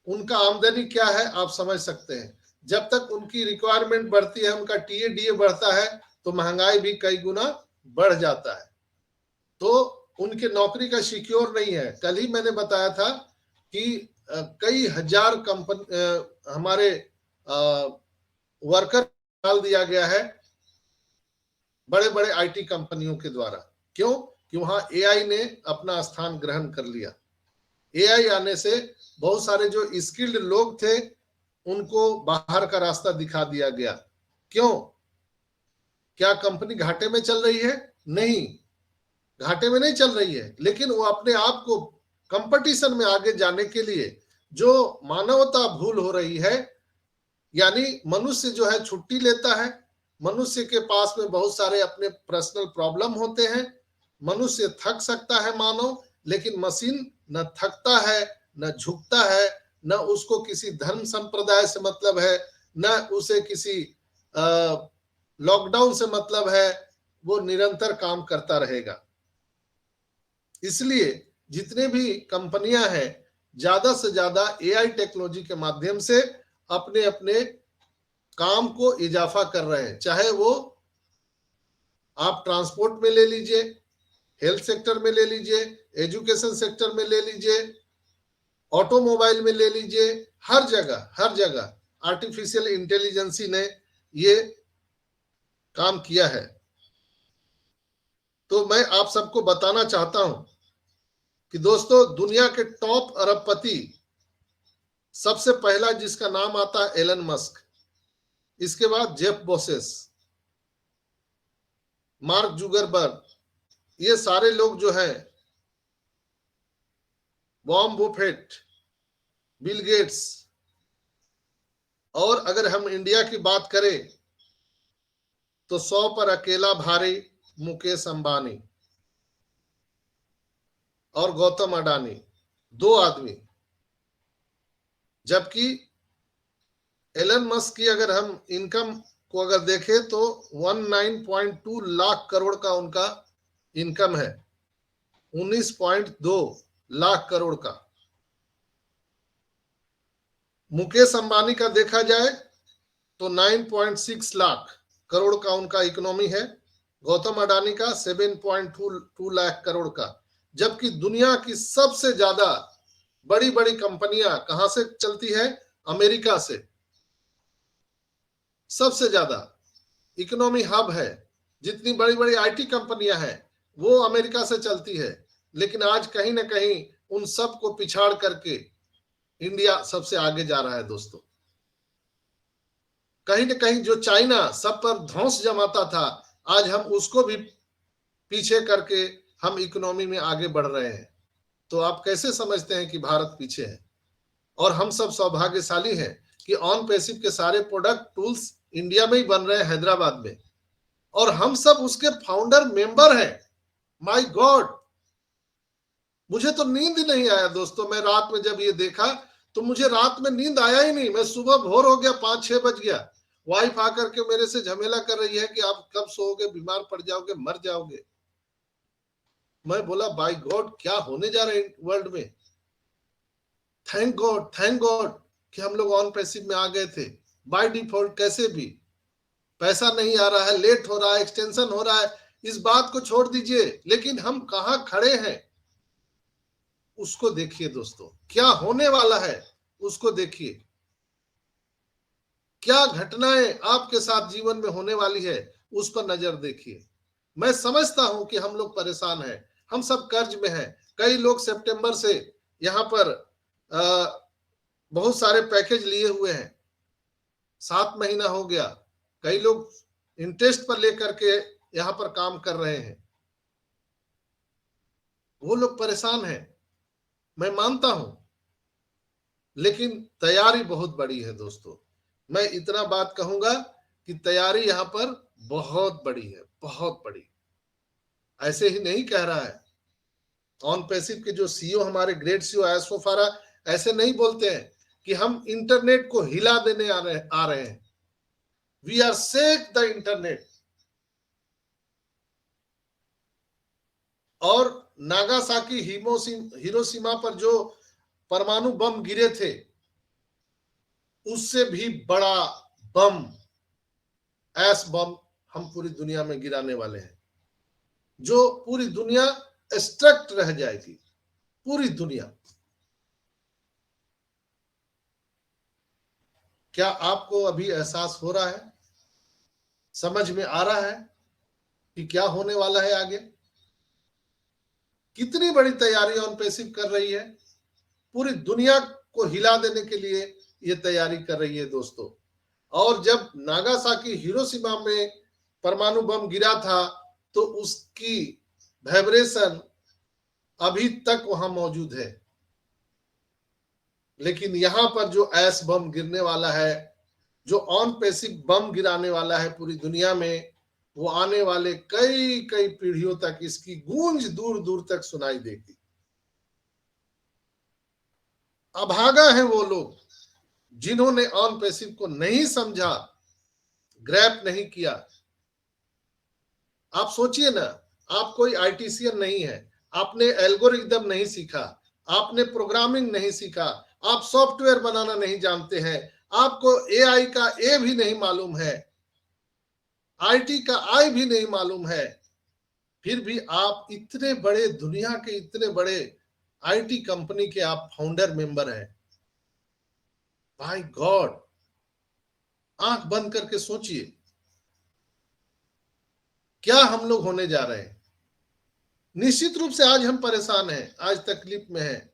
उनका आमदनी क्या है आप समझ सकते हैं। जब तक उनकी रिक्वायरमेंट बढ़ती है, उनका टीए बढ़ता है तो महंगाई भी कई गुना बढ़ जाता है। तो उनके नौकरी का सिक्योर नहीं है। कल ही मैंने बताया था कि कई हजार हमारे वर्कर डाल दिया गया है बड़े बड़े आईटी कंपनियों के द्वारा। क्यों? कि वहां एआई ने अपना स्थान ग्रहण कर लिया। एआई आने से बहुत सारे जो स्किल्ड लोग थे उनको बाहर का रास्ता दिखा दिया गया। क्यों? क्या कंपनी घाटे में चल रही है? नहीं, घाटे में नहीं चल रही है, लेकिन वो अपने आप को कंपटीशन में आगे जाने के लिए जो मानवता भूल हो रही है, यानी मनुष्य जो है छुट्टी लेता है, मनुष्य के पास में बहुत सारे अपने पर्सनल प्रॉब्लम होते हैं, मनुष्य थक सकता है मानव, लेकिन मशीन न थकता है, न झुकता है, न उसको किसी धर्म संप्रदाय से मतलब है, न उसे किसी लॉकडाउन से मतलब है, वो निरंतर काम करता रहेगा। इसलिए जितने भी कंपनियां हैं ज्यादा से ज्यादा एआई टेक्नोलॉजी के माध्यम से अपने अपने काम को इजाफा कर रहे हैं। चाहे वो आप ट्रांसपोर्ट में ले लीजिए, हेल्थ सेक्टर में ले लीजिए, एजुकेशन सेक्टर में ले लीजिए, ऑटोमोबाइल में ले लीजिए, हर जगह आर्टिफिशियल इंटेलिजेंसी ने ये काम किया है। तो मैं आप सबको बताना चाहता हूं कि दोस्तों, दुनिया के टॉप अरबपति सबसे पहला जिसका नाम आता है एलन मस्क, इसके बाद जेफ बेजोस, मार्क जुकरबर्ग, ये सारे लोग जो हैं, वॉरेन बफेट, बिल गेट्स, और अगर हम इंडिया की बात करें तो 100 पर अकेला भारी मुकेश अंबानी और गौतम अडानी, 2 आदमी। जबकि एलन मस्क की अगर हम इनकम को अगर देखें तो 19.2 लाख करोड़ का उनका इनकम है, 19.2 लाख करोड़ का। मुकेश अंबानी का देखा जाए तो 9.6 लाख करोड़ का उनका इकोनॉमी है, गौतम अडानी का 7.2 लाख करोड़ का। जबकि दुनिया की सबसे ज्यादा बड़ी बड़ी कंपनियां कहां से चलती है? अमेरिका से। सबसे ज्यादा इकोनॉमी हब है, जितनी बड़ी बड़ी आईटी कंपनियां हैं वो अमेरिका से चलती है। लेकिन आज कहीं ना कहीं उन सब को पिछाड़ करके इंडिया सबसे आगे जा रहा है दोस्तों। कहीं ना कहीं जो चाइना सब पर ध्वंस जमाता था, आज हम उसको भी पीछे करके हम इकोनॉमी में आगे बढ़ रहे हैं। तो आप कैसे समझते हैं कि भारत पीछे है? और हम सब सौभाग्यशाली हैं कि ऑन पैसिव के सारे प्रोडक्ट टूल्स इंडिया में ही बन रहे हैं, हैदराबाद में, और हम सब उसके फाउंडर मेंबर हैं। माय गॉड, मुझे तो नींद ही नहीं आया दोस्तों। मैं रात में जब ये देखा तो मुझे रात में नींद आया ही नहीं। मैं सुबह भोर हो गया, 5-6 बज गया। वाइफ आकर के मेरे से झमेला कर रही है कि आप कब सोओगे, बीमार पड़ जाओगे, मर जाओगे। मैं बोला बाय गॉड, क्या होने जा रहा है वर्ल्ड में। थैंक गॉड कि हम लोग ऑन पैसिव में आ गए थे। बाय डिफॉल्ट कैसे भी पैसा नहीं आ रहा है, लेट हो रहा है, एक्सटेंशन हो रहा है, इस बात को छोड़ दीजिए, लेकिन हम कहां खड़े हैं उसको देखिए दोस्तों। क्या होने वाला है उसको देखिए। क्या घटनाएं आपके साथ जीवन में होने वाली है उस पर नजर देखिए। मैं समझता हूं कि हम लोग परेशान हैं, हम सब कर्ज में हैं। कई लोग सितंबर से यहाँ पर बहुत सारे पैकेज लिए हुए हैं, 7 महीना हो गया। कई लोग इंटरेस्ट पर लेकर के यहाँ पर काम कर रहे हैं। वो लोग परेशान हैं, मैं मानता हूं, लेकिन तैयारी बहुत बड़ी है दोस्तों। मैं इतना बात कहूंगा कि तैयारी यहाँ पर बहुत बड़ी है, बहुत बड़ी। ऐसे ही नहीं कह रहा है। ऑन पैसिव के जो सीईओ, हमारे ग्रेट सीईओ एसो फारा, ऐसे नहीं बोलते हैं कि हम इंटरनेट को हिला देने आ रहे हैं। We are sec the internet. और नागासाकी हिरोशिमा पर जो परमाणु बम गिरे थे, उससे भी बड़ा बम, एस बम हम पूरी दुनिया में गिराने वाले हैं, जो पूरी दुनिया स्ट्रक्ट रह जाएगी, पूरी दुनिया। क्या आपको अभी एहसास हो रहा है, समझ में आ रहा है कि क्या होने वाला है आगे? कितनी बड़ी तैयारी ऑन पैसिव कर रही है, पूरी दुनिया को हिला देने के लिए ये तैयारी कर रही है दोस्तों। और जब नागासाकी हिरोशिमा में परमाणु बम गिरा था तो उसकी वाइब्रेशन अभी तक वहां मौजूद है। लेकिन यहां पर जो ऐस बम गिरने वाला है, जो ऑन पैसिव बम गिराने वाला है पूरी दुनिया में, वो आने वाले कई कई पीढ़ियों तक इसकी गूंज दूर दूर तक सुनाई देगी। अभागा है वो लोग जिन्होंने ऑन पैसिव को नहीं समझा, ग्रैप नहीं किया। आप सोचिए ना, आप कोई आईटीसीएन नहीं है, आपने एल्गोरिदम नहीं सीखा, आपने प्रोग्रामिंग नहीं सीखा, आप सॉफ्टवेयर बनाना नहीं जानते हैं, आपको एआई का ए भी नहीं मालूम है, आईटी का आई भी नहीं मालूम है, फिर भी आप इतने बड़े दुनिया के इतने बड़े आईटी कंपनी के आप फाउंडर मेंबर हैं। भाई गॉड, आंख बंद करके सोचिए क्या हम लोग होने जा रहे हैं। निश्चित रूप से आज हम परेशान हैं, आज तकलीफ में हैं,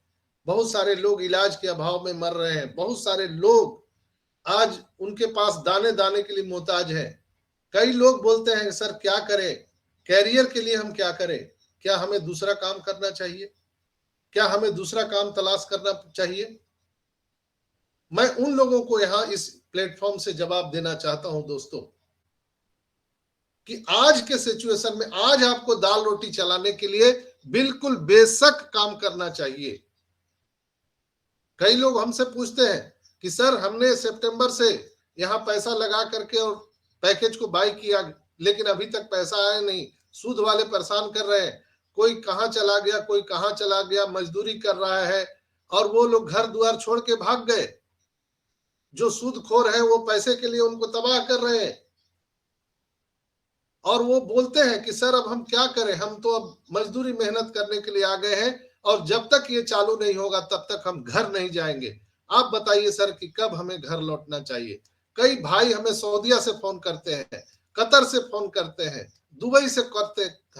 बहुत सारे लोग इलाज के अभाव में मर रहे हैं, बहुत सारे लोग आज उनके पास दाने दाने के लिए मोहताज हैं। कई लोग बोलते हैं सर क्या करें, कैरियर के लिए हम क्या करें, क्या हमें दूसरा काम करना चाहिए, क्या हमें दूसरा काम तलाश करना चाहिए। मैं उन लोगों को यहां इस प्लेटफॉर्म से जवाब देना चाहता हूं दोस्तों, कि आज के सिचुएशन में आज आपको दाल रोटी चलाने के लिए बिल्कुल बेशक काम करना चाहिए। कई लोग हमसे पूछते हैं कि सर हमने सितंबर से यहां पैसा लगा करके और पैकेज को बाय किया, लेकिन अभी तक पैसा आया नहीं, सूद वाले परेशान कर रहे हैं, कोई कहां चला गया, कोई कहां चला गया, मजदूरी कर रहा है, और वो लोग घर द्वार छोड़ के भाग गए। जो सूदखोर है वो पैसे के लिए उनको तबाह कर रहे हैं, और वो बोलते हैं कि सर अब हम क्या करें, हम तो अब मजदूरी मेहनत करने के लिए आ गए हैं, और जब तक ये चालू नहीं होगा तब तक हम घर नहीं जाएंगे। आप बताइए सर कि कब हमें घर लौटना चाहिए। कई भाई हमें सऊदीया से फोन करते हैं, कतर से फोन करते हैं, दुबई से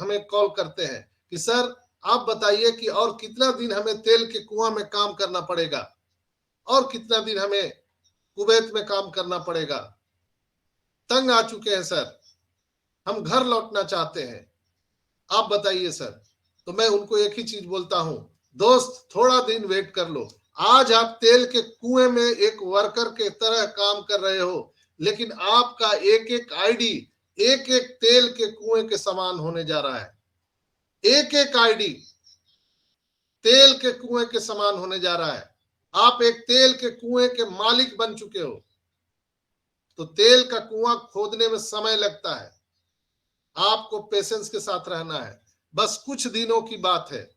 हमें कॉल करते हैं कि सर आप बताइए कि और कितना दिन हमें तेल के कुआं में काम करना पड़ेगा, और कितना दिन हमें कुवैत में काम करना पड़ेगा। तंग आ चुके हैं सर, हम घर लौटना चाहते हैं, आप बताइए सर। तो मैं उनको एक ही चीज बोलता हूं, दोस्त थोड़ा दिन वेट कर लो। आज आप तेल के कुएं में एक वर्कर के तरह काम कर रहे हो, लेकिन आपका एक एक आईडी एक एक तेल के कुएं के समान होने जा रहा है। एक एक आईडी तेल के कुएं के समान होने जा रहा है। आप एक तेल के कुएं के मालिक बन चुके हो। तो तेल का कुआं खोदने में समय लगता है, आपको पेशेंस के साथ रहना है। बस कुछ दिनों की बात है,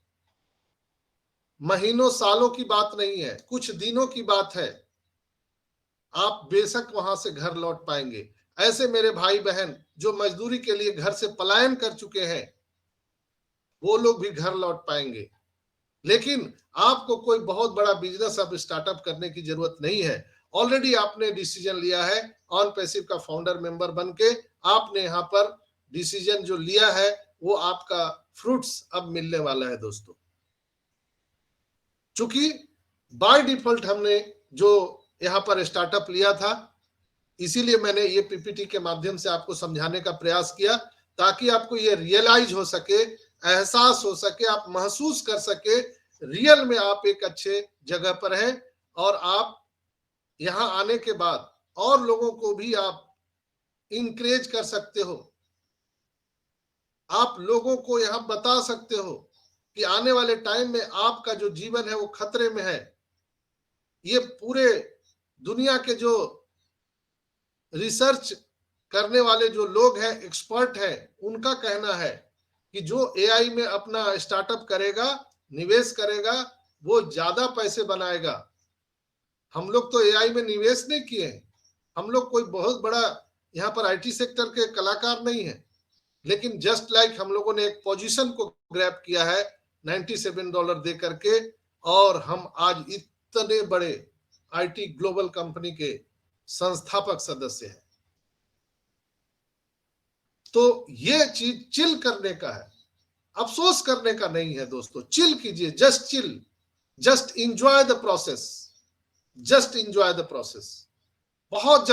महीनों सालों की बात नहीं है, कुछ दिनों की बात है। आप बेशक वहां से घर लौट पाएंगे। ऐसे मेरे भाई बहन जो मजदूरी के लिए घर से पलायन कर चुके हैं, वो लोग भी घर लौट पाएंगे। लेकिन आपको कोई बहुत बड़ा बिजनेस अब स्टार्टअप करने की जरूरत नहीं है। ऑलरेडी आपने डिसीजन लिया है, ऑन पैसिव का फाउंडर मेंबर बन के आपने यहाँ पर डिसीजन जो लिया है, वो आपका फ्रूट्स अब मिलने वाला है दोस्तों। चूंकि बाय डिफॉल्ट हमने जो यहाँ पर स्टार्टअप लिया था, इसीलिए मैंने ये पीपीटी के माध्यम से आपको समझाने का प्रयास किया, ताकि आपको ये रियलाइज हो सके, एहसास हो सके, आप महसूस कर सके रियल में आप एक अच्छे जगह पर हैं, और आप यहां आने के बाद और लोगों को भी आप इंकरेज कर सकते हो। आप लोगों को यहां बता सकते हो कि आने वाले टाइम में आपका जो जीवन है वो खतरे में है। ये पूरे दुनिया के जो रिसर्च करने वाले जो लोग हैं, एक्सपर्ट हैं, उनका कहना है कि जो एआई में अपना स्टार्टअप करेगा, निवेश करेगा, वो ज्यादा पैसे बनाएगा। हम लोग तो एआई में निवेश नहीं किए हैं, हम लोग कोई बहुत बड़ा यहाँ पर आईटी सेक्टर के कलाकार नहीं है, लेकिन जस्ट लाइक हम लोगों ने एक पोजीशन को ग्रैब किया है $97 दे करके, और हम आज इतने बड़े आईटी ग्लोबल कंपनी के संस्थापक सदस्य हैं। तो ये चीज चिल करने का है, अफसोस करने का नहीं है दोस्तों। चिल कीजिए, just chill, just enjoy the process, just enjoy the process. बहुत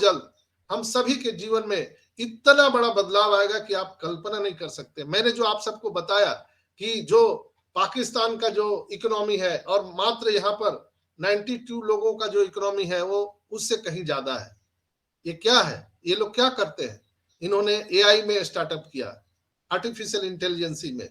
जल्द हम सभी के जीवन में इतना बड़ा बदलाव आएगा कि आप कल्पना नहीं कर सकते। मैंने जो आप सबको बताया कि जो पाकिस्तान का जो इकोनॉमी है और मात्र यहाँ पर 92 लोगों का जो इकोनॉमी है वो उससे कहीं ज्यादा है। ये क्या है? ये लोग क्या करते हैं? इन्होंने एआई में स्टार्टअप किया, आर्टिफिशियल इंटेलिजेंसी में,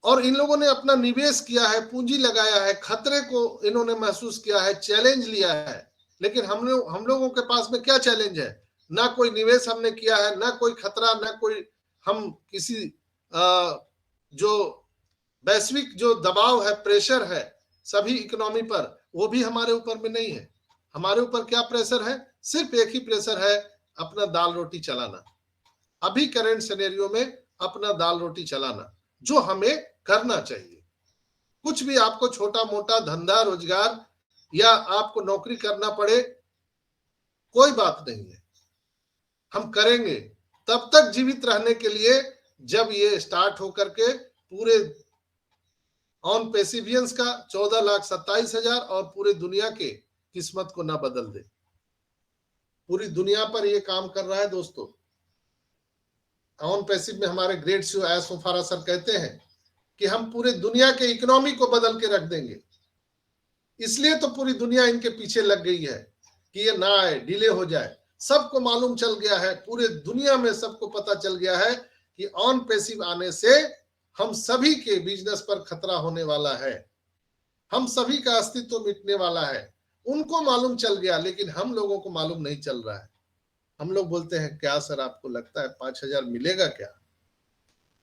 और इन लोगों ने अपना निवेश किया है, पूंजी लगाया है, खतरे को इन्होंने महसूस किया है, चैलेंज लिया है। लेकिन हम लोगों के पास में क्या चैलेंज है? ना कोई निवेश हमने किया है, ना कोई खतरा, ना कोई हम किसी जो वैश्विक जो दबाव है, प्रेशर है सभी इकोनॉमी पर, वो भी हमारे ऊपर में नहीं है। हमारे ऊपर क्या प्रेशर है? सिर्फ एक ही प्रेशर है, अपना दाल रोटी चलाना। अभी करंट सिनेरियो में अपना दाल रोटी चलाना, जो हमें करना चाहिए। कुछ भी आपको छोटा मोटा धंधा रोजगार या आपको नौकरी करना पड़े, कोई बात नहीं है, हम करेंगे तब तक जीवित रहने के लिए जब ये स्टार्ट होकर के पूरे ऑन पेसिवियंस का 14,27,000 और पूरे दुनिया के किस्मत को ना बदल दे। पूरी दुनिया पर ये काम कर रहा है दोस्तों। ऑन पैसिव में हमारे ग्रेट सीईओ एस मुफारा सर कहते हैं कि हम पूरे दुनिया के इकोनॉमी को बदल के रख देंगे। इसलिए तो पूरी दुनिया इनके पीछे लग गई है कि ये ना आए, डिले हो जाए। सबको मालूम चल गया है, पूरे दुनिया में सबको पता चल गया है कि ऑन पैसिव आने से हम सभी के बिजनेस पर खतरा होने वाला है, हम सभी का अस्तित्व मिटने वाला है। उनको मालूम चल गया, लेकिन हम लोगों को मालूम नहीं चल रहा है। हम लोग बोलते हैं क्या सर आपको लगता है 5,000 मिलेगा क्या?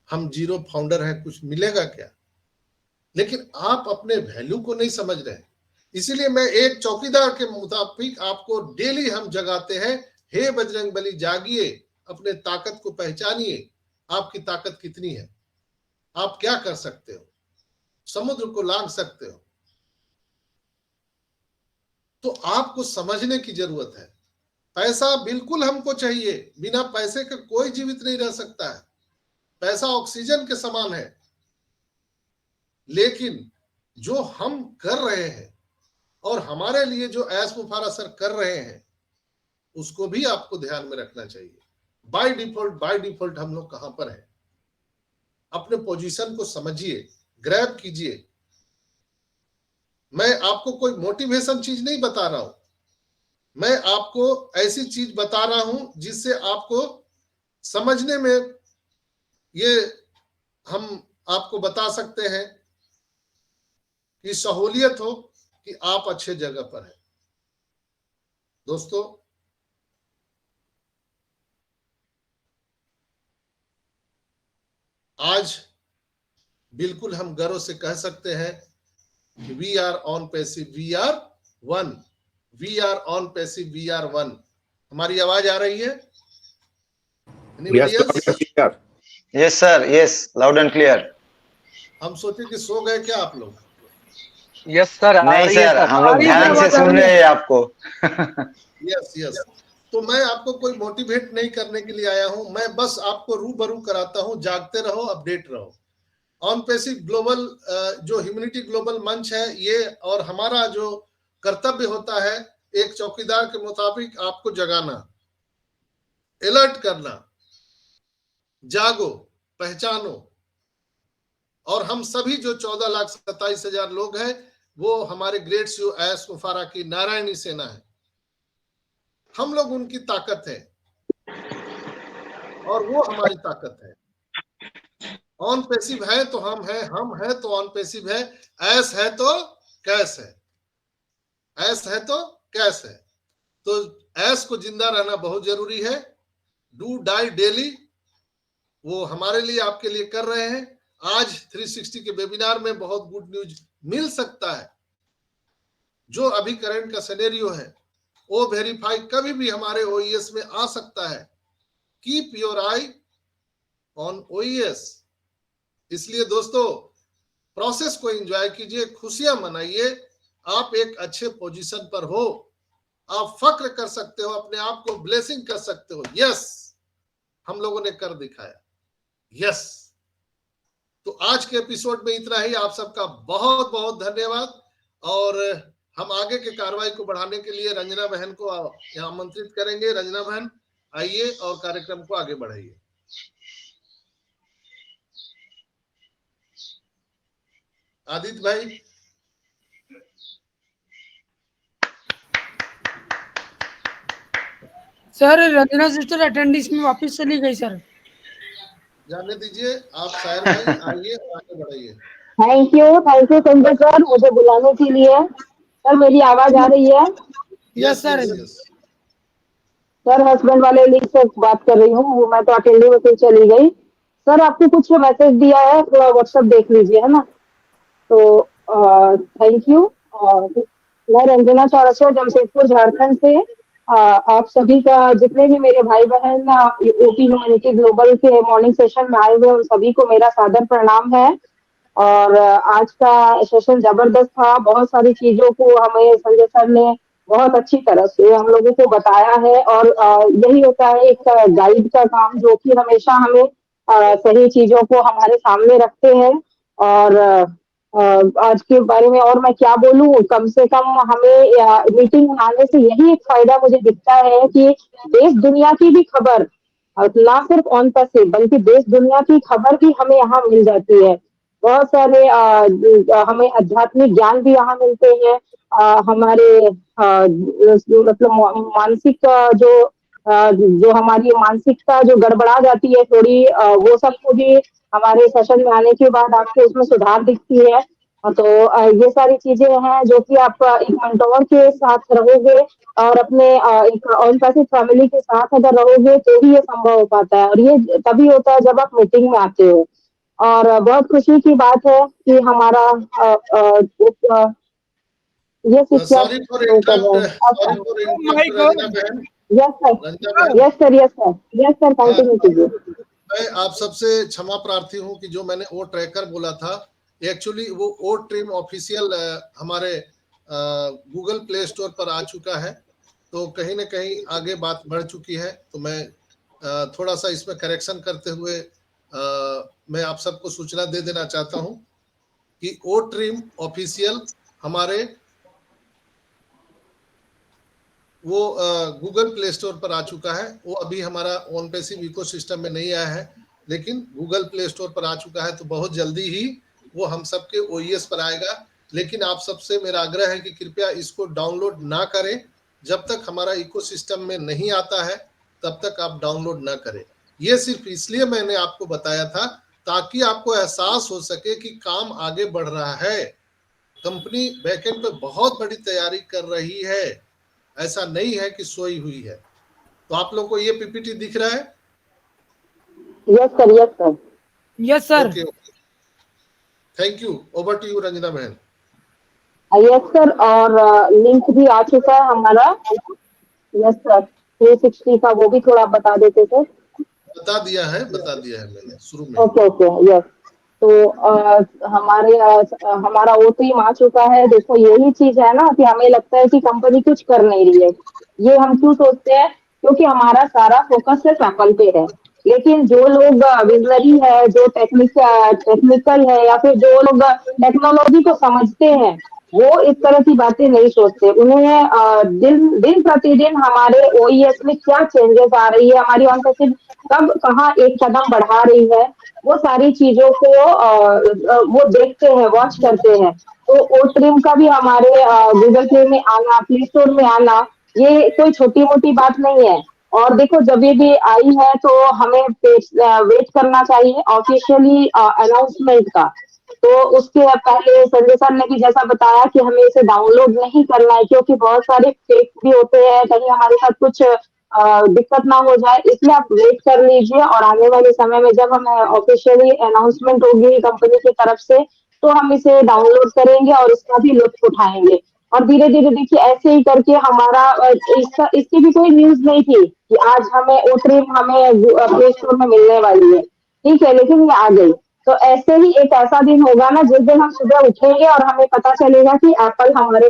हम जीरो फाउंडर हैं, कुछ मिलेगा क्या? लेकिन आप अपने वैल्यू को नहीं समझ रहे। इसीलिए मैं एक चौकीदार के मुताबिक आपको डेली हम जगाते हैं, हे बजरंगबली जागिए, अपने ताकत को पहचानिए। आपकी ताकत कितनी है? आप क्या कर सकते हो? समुद्र को लांघ सकते हो। तो आपको समझने की जरूरत है। पैसा बिल्कुल हमको चाहिए, बिना पैसे के कोई जीवित नहीं रह सकता है। पैसा ऑक्सीजन के समान है। लेकिन जो हम कर रहे हैं और हमारे लिए जो एस मुफारा सर कर रहे हैं, उसको भी आपको ध्यान में रखना चाहिए। बाय डिफॉल्ट हम लोग कहां पर हैं? अपने पोजीशन को समझिए, ग्रैब कीजिए। मैं आपको कोई मोटिवेशन चीज नहीं बता रहा हूं, मैं आपको ऐसी चीज बता रहा हूं जिससे आपको समझने में ये हम आपको बता सकते हैं कि सहूलियत हो कि आप अच्छे जगह पर हैं। दोस्तों, आज बिल्कुल हम गर्व से कह सकते हैं कि we are on passive, we are one, we are on passive, we are one. हमारी आवाज आ रही है? Yes sir, yes, loud and clear. हम सोचे कि सो गए क्या आप लोग? यस सर, नहीं सर, हम लोग ध्यान से सुन रहे हैं आपको। यस। तो मैं आपको कोई मोटिवेट नहीं करने के लिए आया हूं, मैं बस आपको रूबरू कराता हूं। जागते रहो, अपडेट रहो। ऑन पैसिव ग्लोबल जो ह्यूमैनिटी ग्लोबल मंच है ये, और हमारा जो कर्तव्य होता है एक चौकीदार के मुताबिक आपको जगाना, अलर्ट करना। जागो, पहचानो। और हम सभी जो 14,27,000 लोग हैं, वो हमारे ग्रेट सीईओ एस मुफारा की नारायणी सेना है। हम लोग उनकी ताकत है और वो हमारी ताकत है। ऑन पैसिव है तो हम है तो ऑन पैसिव है। ऐस है तो कैश है, ऐस है तो कैश है। तो ऐस को जिंदा रहना बहुत जरूरी है। डू डाई डेली, वो हमारे लिए आपके लिए कर रहे हैं। आज 360 के वेबिनार में बहुत गुड न्यूज मिल सकता है। जो अभी करंट का सिनेरियो है वो वेरीफाई कभी भी हमारे ओईएस में आ सकता है। Keep your I on ओईएस। इसलिए दोस्तों, प्रोसेस को एंजॉय कीजिए, खुशियां मनाइए। आप एक अच्छे पोजीशन पर हो, आप फक्र कर सकते हो, अपने आप को ब्लेसिंग कर सकते हो। यस, हम लोगों ने कर दिखाया। यस। तो आज के एपिसोड में इतना ही। आप सबका बहुत बहुत धन्यवाद। और हम आगे के कार्रवाई को बढ़ाने के लिए रंजना बहन को यहाँ आमंत्रित करेंगे। रंजना बहन, आइए और कार्यक्रम को आगे बढ़ाइए। आदित्य भाई। सर रंजना सिस्टर अटेंडेंस में वापस चली गई सर। जाने दीजिए, आप साहिर भाई आइए और आगे बढ़ाइए। थैंक यू संजय सर, मुझे बुलाने के लिए। सर मेरी आवाज आ रही है? Yes sir. Yes. Sir husband वाले लिंक से बात कर रही हूँ, मैं तो अटेंडिंग में फिर चली गई। सर आपको कुछ मैसेज दिया है, थोड़ा व्हाट्सएप देख लीजिए, है ना? तो थैंक यू। मैं रंजना चौरसिया, जमशेदपुर, झारखंड से। आप सभी का, जितने भी मेरे भाई बहन ओपी ह्यूमैनिटी ग्लोबल के मॉर्निंग सेशन में आए हुए, उन सभी को मेरा सादर प्रणाम है। और आज का सेशन जबरदस्त था। बहुत सारी चीजों को हमें संजय सर ने बहुत अच्छी तरह से हम लोगों को बताया है। और यही होता है एक गाइड का काम, जो कि हमेशा हमें सही चीजों को हमारे सामने रखते हैं। और आज के बारे में और मैं क्या बोलूं, कम से कम हमें मीटिंग आने से यही एक फायदा मुझे दिखता है कि देश दुनिया की भी खबर, और ना सिर्फ ऑन पैसे, बल्कि देश दुनिया की खबर भी हमें यहाँ मिल जाती है। बहुत सारे हमें आध्यात्मिक ज्ञान भी यहाँ मिलते हैं। हमारे मतलब मानसिक जो हमारी मानसिकता जो गड़बड़ा जाती है थोड़ी, वो सबको भी हमारे सेशन में आने के बाद आपको उसमें सुधार दिखती है। तो ये सारी चीजें हैं जो कि आप एक मेंटोर के साथ रहोगे और अपने एक ऑन पैसिव फैमिली के साथ अगर रहोगे तो ही ये संभव हो पाता है। और ये तभी होता है जब आप मीटिंग में आते हो। और बहुत खुशी की बात है कि हमारा ये शिक्षा sorry for interrupt, sorry for interrupt Ranjana बहन। यस सर कंटिन्यू कीजिए। मैं आप सबसे क्षमा प्रार्थी हूं कि जो मैंने ओ ट्रैकर बोला था, एक्चुअली वो ओ ट्रिम ऑफिशियल हमारे गूगल प्ले स्टोर पर आ चुका है। तो कहीं ना कहीं आगे बात बढ़ चुकी है। तो मैं थोड़ा सा इसमें करेक्शन करते हुए मैं आप सबको सूचना दे देना चाहता हूं कि ओ ट्रिम ऑफिशियल हमारे वो गूगल प्ले स्टोर पर आ चुका है। वो अभी हमारा ऑन पैसिव इकोसिस्टम में नहीं आया है, लेकिन गूगल प्ले स्टोर पर आ चुका है। तो बहुत जल्दी ही वो हम सबके ओईएस पर आएगा। लेकिन आप सबसे मेरा आग्रह है कि कृपया इसको डाउनलोड ना करें। जब तक हमारा इकोसिस्टम में नहीं आता है तब तक आप डाउनलोड ना करें। ये सिर्फ इसलिए मैंने आपको बताया था ताकि आपको एहसास हो सके कि काम आगे बढ़ रहा है। कंपनी बैकएंड पे बहुत बड़ी तैयारी कर रही है, ऐसा नहीं है कि सोई हुई है। तो आप लोग को ये पीपीटी दिख रहा है? Yes sir. Yes sir. Okay, thank you. Over to you Ranjana बहन। यस सर, और लिंक भी आ चुका है हमारा। यस सर, 360 का वो भी थोड़ा बता देते सर। बता दिया है मैंने शुरू में। Okay yes. तो हमारा वो टीम आ चुका है। देखो यही चीज है ना कि हमें लगता है कि कंपनी कुछ कर नहीं रही है। ये हम क्यों सोचते हैं? क्योंकि हमारा सारा फोकस सिर्फ एप्पल पे है। लेकिन जो लोग विजनरी है, जो टेक्निकल है, या फिर जो लोग टेक्नोलॉजी को समझते हैं, वो इस तरह की बातें नहीं सोचते। उन्हें दिन प्रतिदिन हमारे ओईएस में क्या चेंजेस आ रही है, हमारी ऑन कब कहाँ एक कदम बढ़ा रही है, वो सारी चीजों को वो देखते हैं, वॉच करते हैं। तो ओ ट्रिम का भी हमारे गूगल प्ले में आना, प्ले स्टोर में आना, ये कोई छोटी मोटी बात नहीं है। और देखो जब ये भी आई है तो हमें वेट करना चाहिए ऑफिशियली अनाउंसमेंट का। तो उसके पहले संजय सर ने भी जैसा बताया कि हमें इसे डाउनलोड नहीं करना है, क्योंकि बहुत सारे फेक भी होते हैं, कहीं हमारे साथ कुछ दिक्कत ना हो जाए, इसलिए आप वेट कर लीजिए। और आने वाले समय में जब हमें ऑफिशियली अनाउंसमेंट होगी कंपनी की तरफ से, तो हम इसे डाउनलोड करेंगे और इसका भी लुत्फ उठाएंगे। और धीरे धीरे देखिए ऐसे ही करके हमारा इसकी भी कोई न्यूज नहीं थी कि आज हमें ओ ट्रिम हमें प्ले स्टोर में मिलने वाली है, ठीक है, लेकिन ये आ गई। तो ऐसे ही एक ऐसा दिन होगा ना जिस दिन हम सुबह उठेंगे और हमें पता चलेगा कि एप्पल हमारे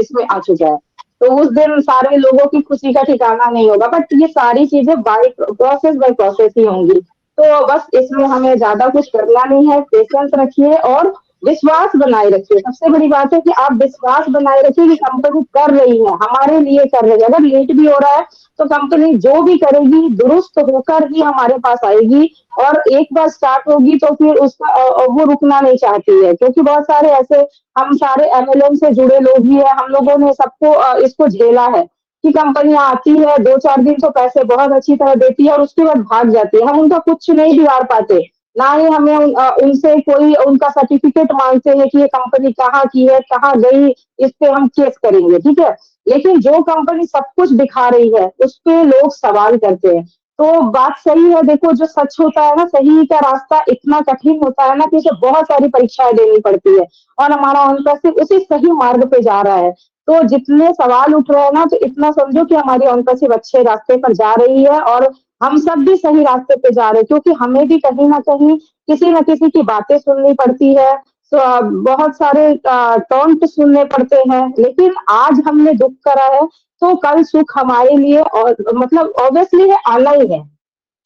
इसमें आ चुका है। तो उस दिन सारे लोगों की खुशी का ठिकाना नहीं होगा। बट ये सारी चीजें बाय प्रोसेस ही होंगी। तो बस इसमें हमें ज्यादा कुछ करना नहीं है, पेशेंस रखिए और विश्वास बनाए रखिए। सबसे बड़ी बात है कि आप विश्वास बनाए रखिए कि कंपनी कर रही है, हमारे लिए कर रही है। अगर लेट भी हो रहा है तो कंपनी जो भी करेगी दुरुस्त होकर ही हमारे पास आएगी, और एक बार स्टार्ट होगी तो फिर उसका वो रुकना नहीं चाहती है, क्योंकि बहुत सारे ऐसे हम सारे एमएलएम से जुड़े लोग भी है, हम लोगों ने सबको इसको झेला है कि कंपनी आती है 2-4 दिन तो पैसे बहुत अच्छी तरह देती है और उसके बाद भाग जाती है। हम उनका कुछ नहीं बिगाड़ पाते, ना ही हमें उनसे कोई उनका सर्टिफिकेट मांगते हैं कि ये कंपनी कहाँ की है, कहाँ गई, इस पे हम केस करेंगे, ठीक है। लेकिन जो कंपनी सब कुछ दिखा रही है उस पे लोग सवाल करते हैं। तो बात सही है, देखो जो सच होता है ना, सही का रास्ता इतना कठिन होता है ना कि उसे बहुत सारी परीक्षाएं देनी पड़ती है, और हमारा ऑनका सिर्फ उसी सही मार्ग पे जा रहा है। तो जितने सवाल उठ रहे हैं ना, तो इतना समझो कि हमारी ऑनका सिर्फ अच्छे रास्ते पर जा रही है, और हम सब भी सही रास्ते पे जा रहे हैं, क्योंकि हमें भी कहीं ना कहीं किसी न किसी की बातें सुननी पड़ती है। तो बहुत सारे टॉन्ट सुनने पड़ते हैं, लेकिन आज हमने दुख करा है तो कल सुख हमारे लिए, और मतलब ऑब्वियसली है, आना ही है।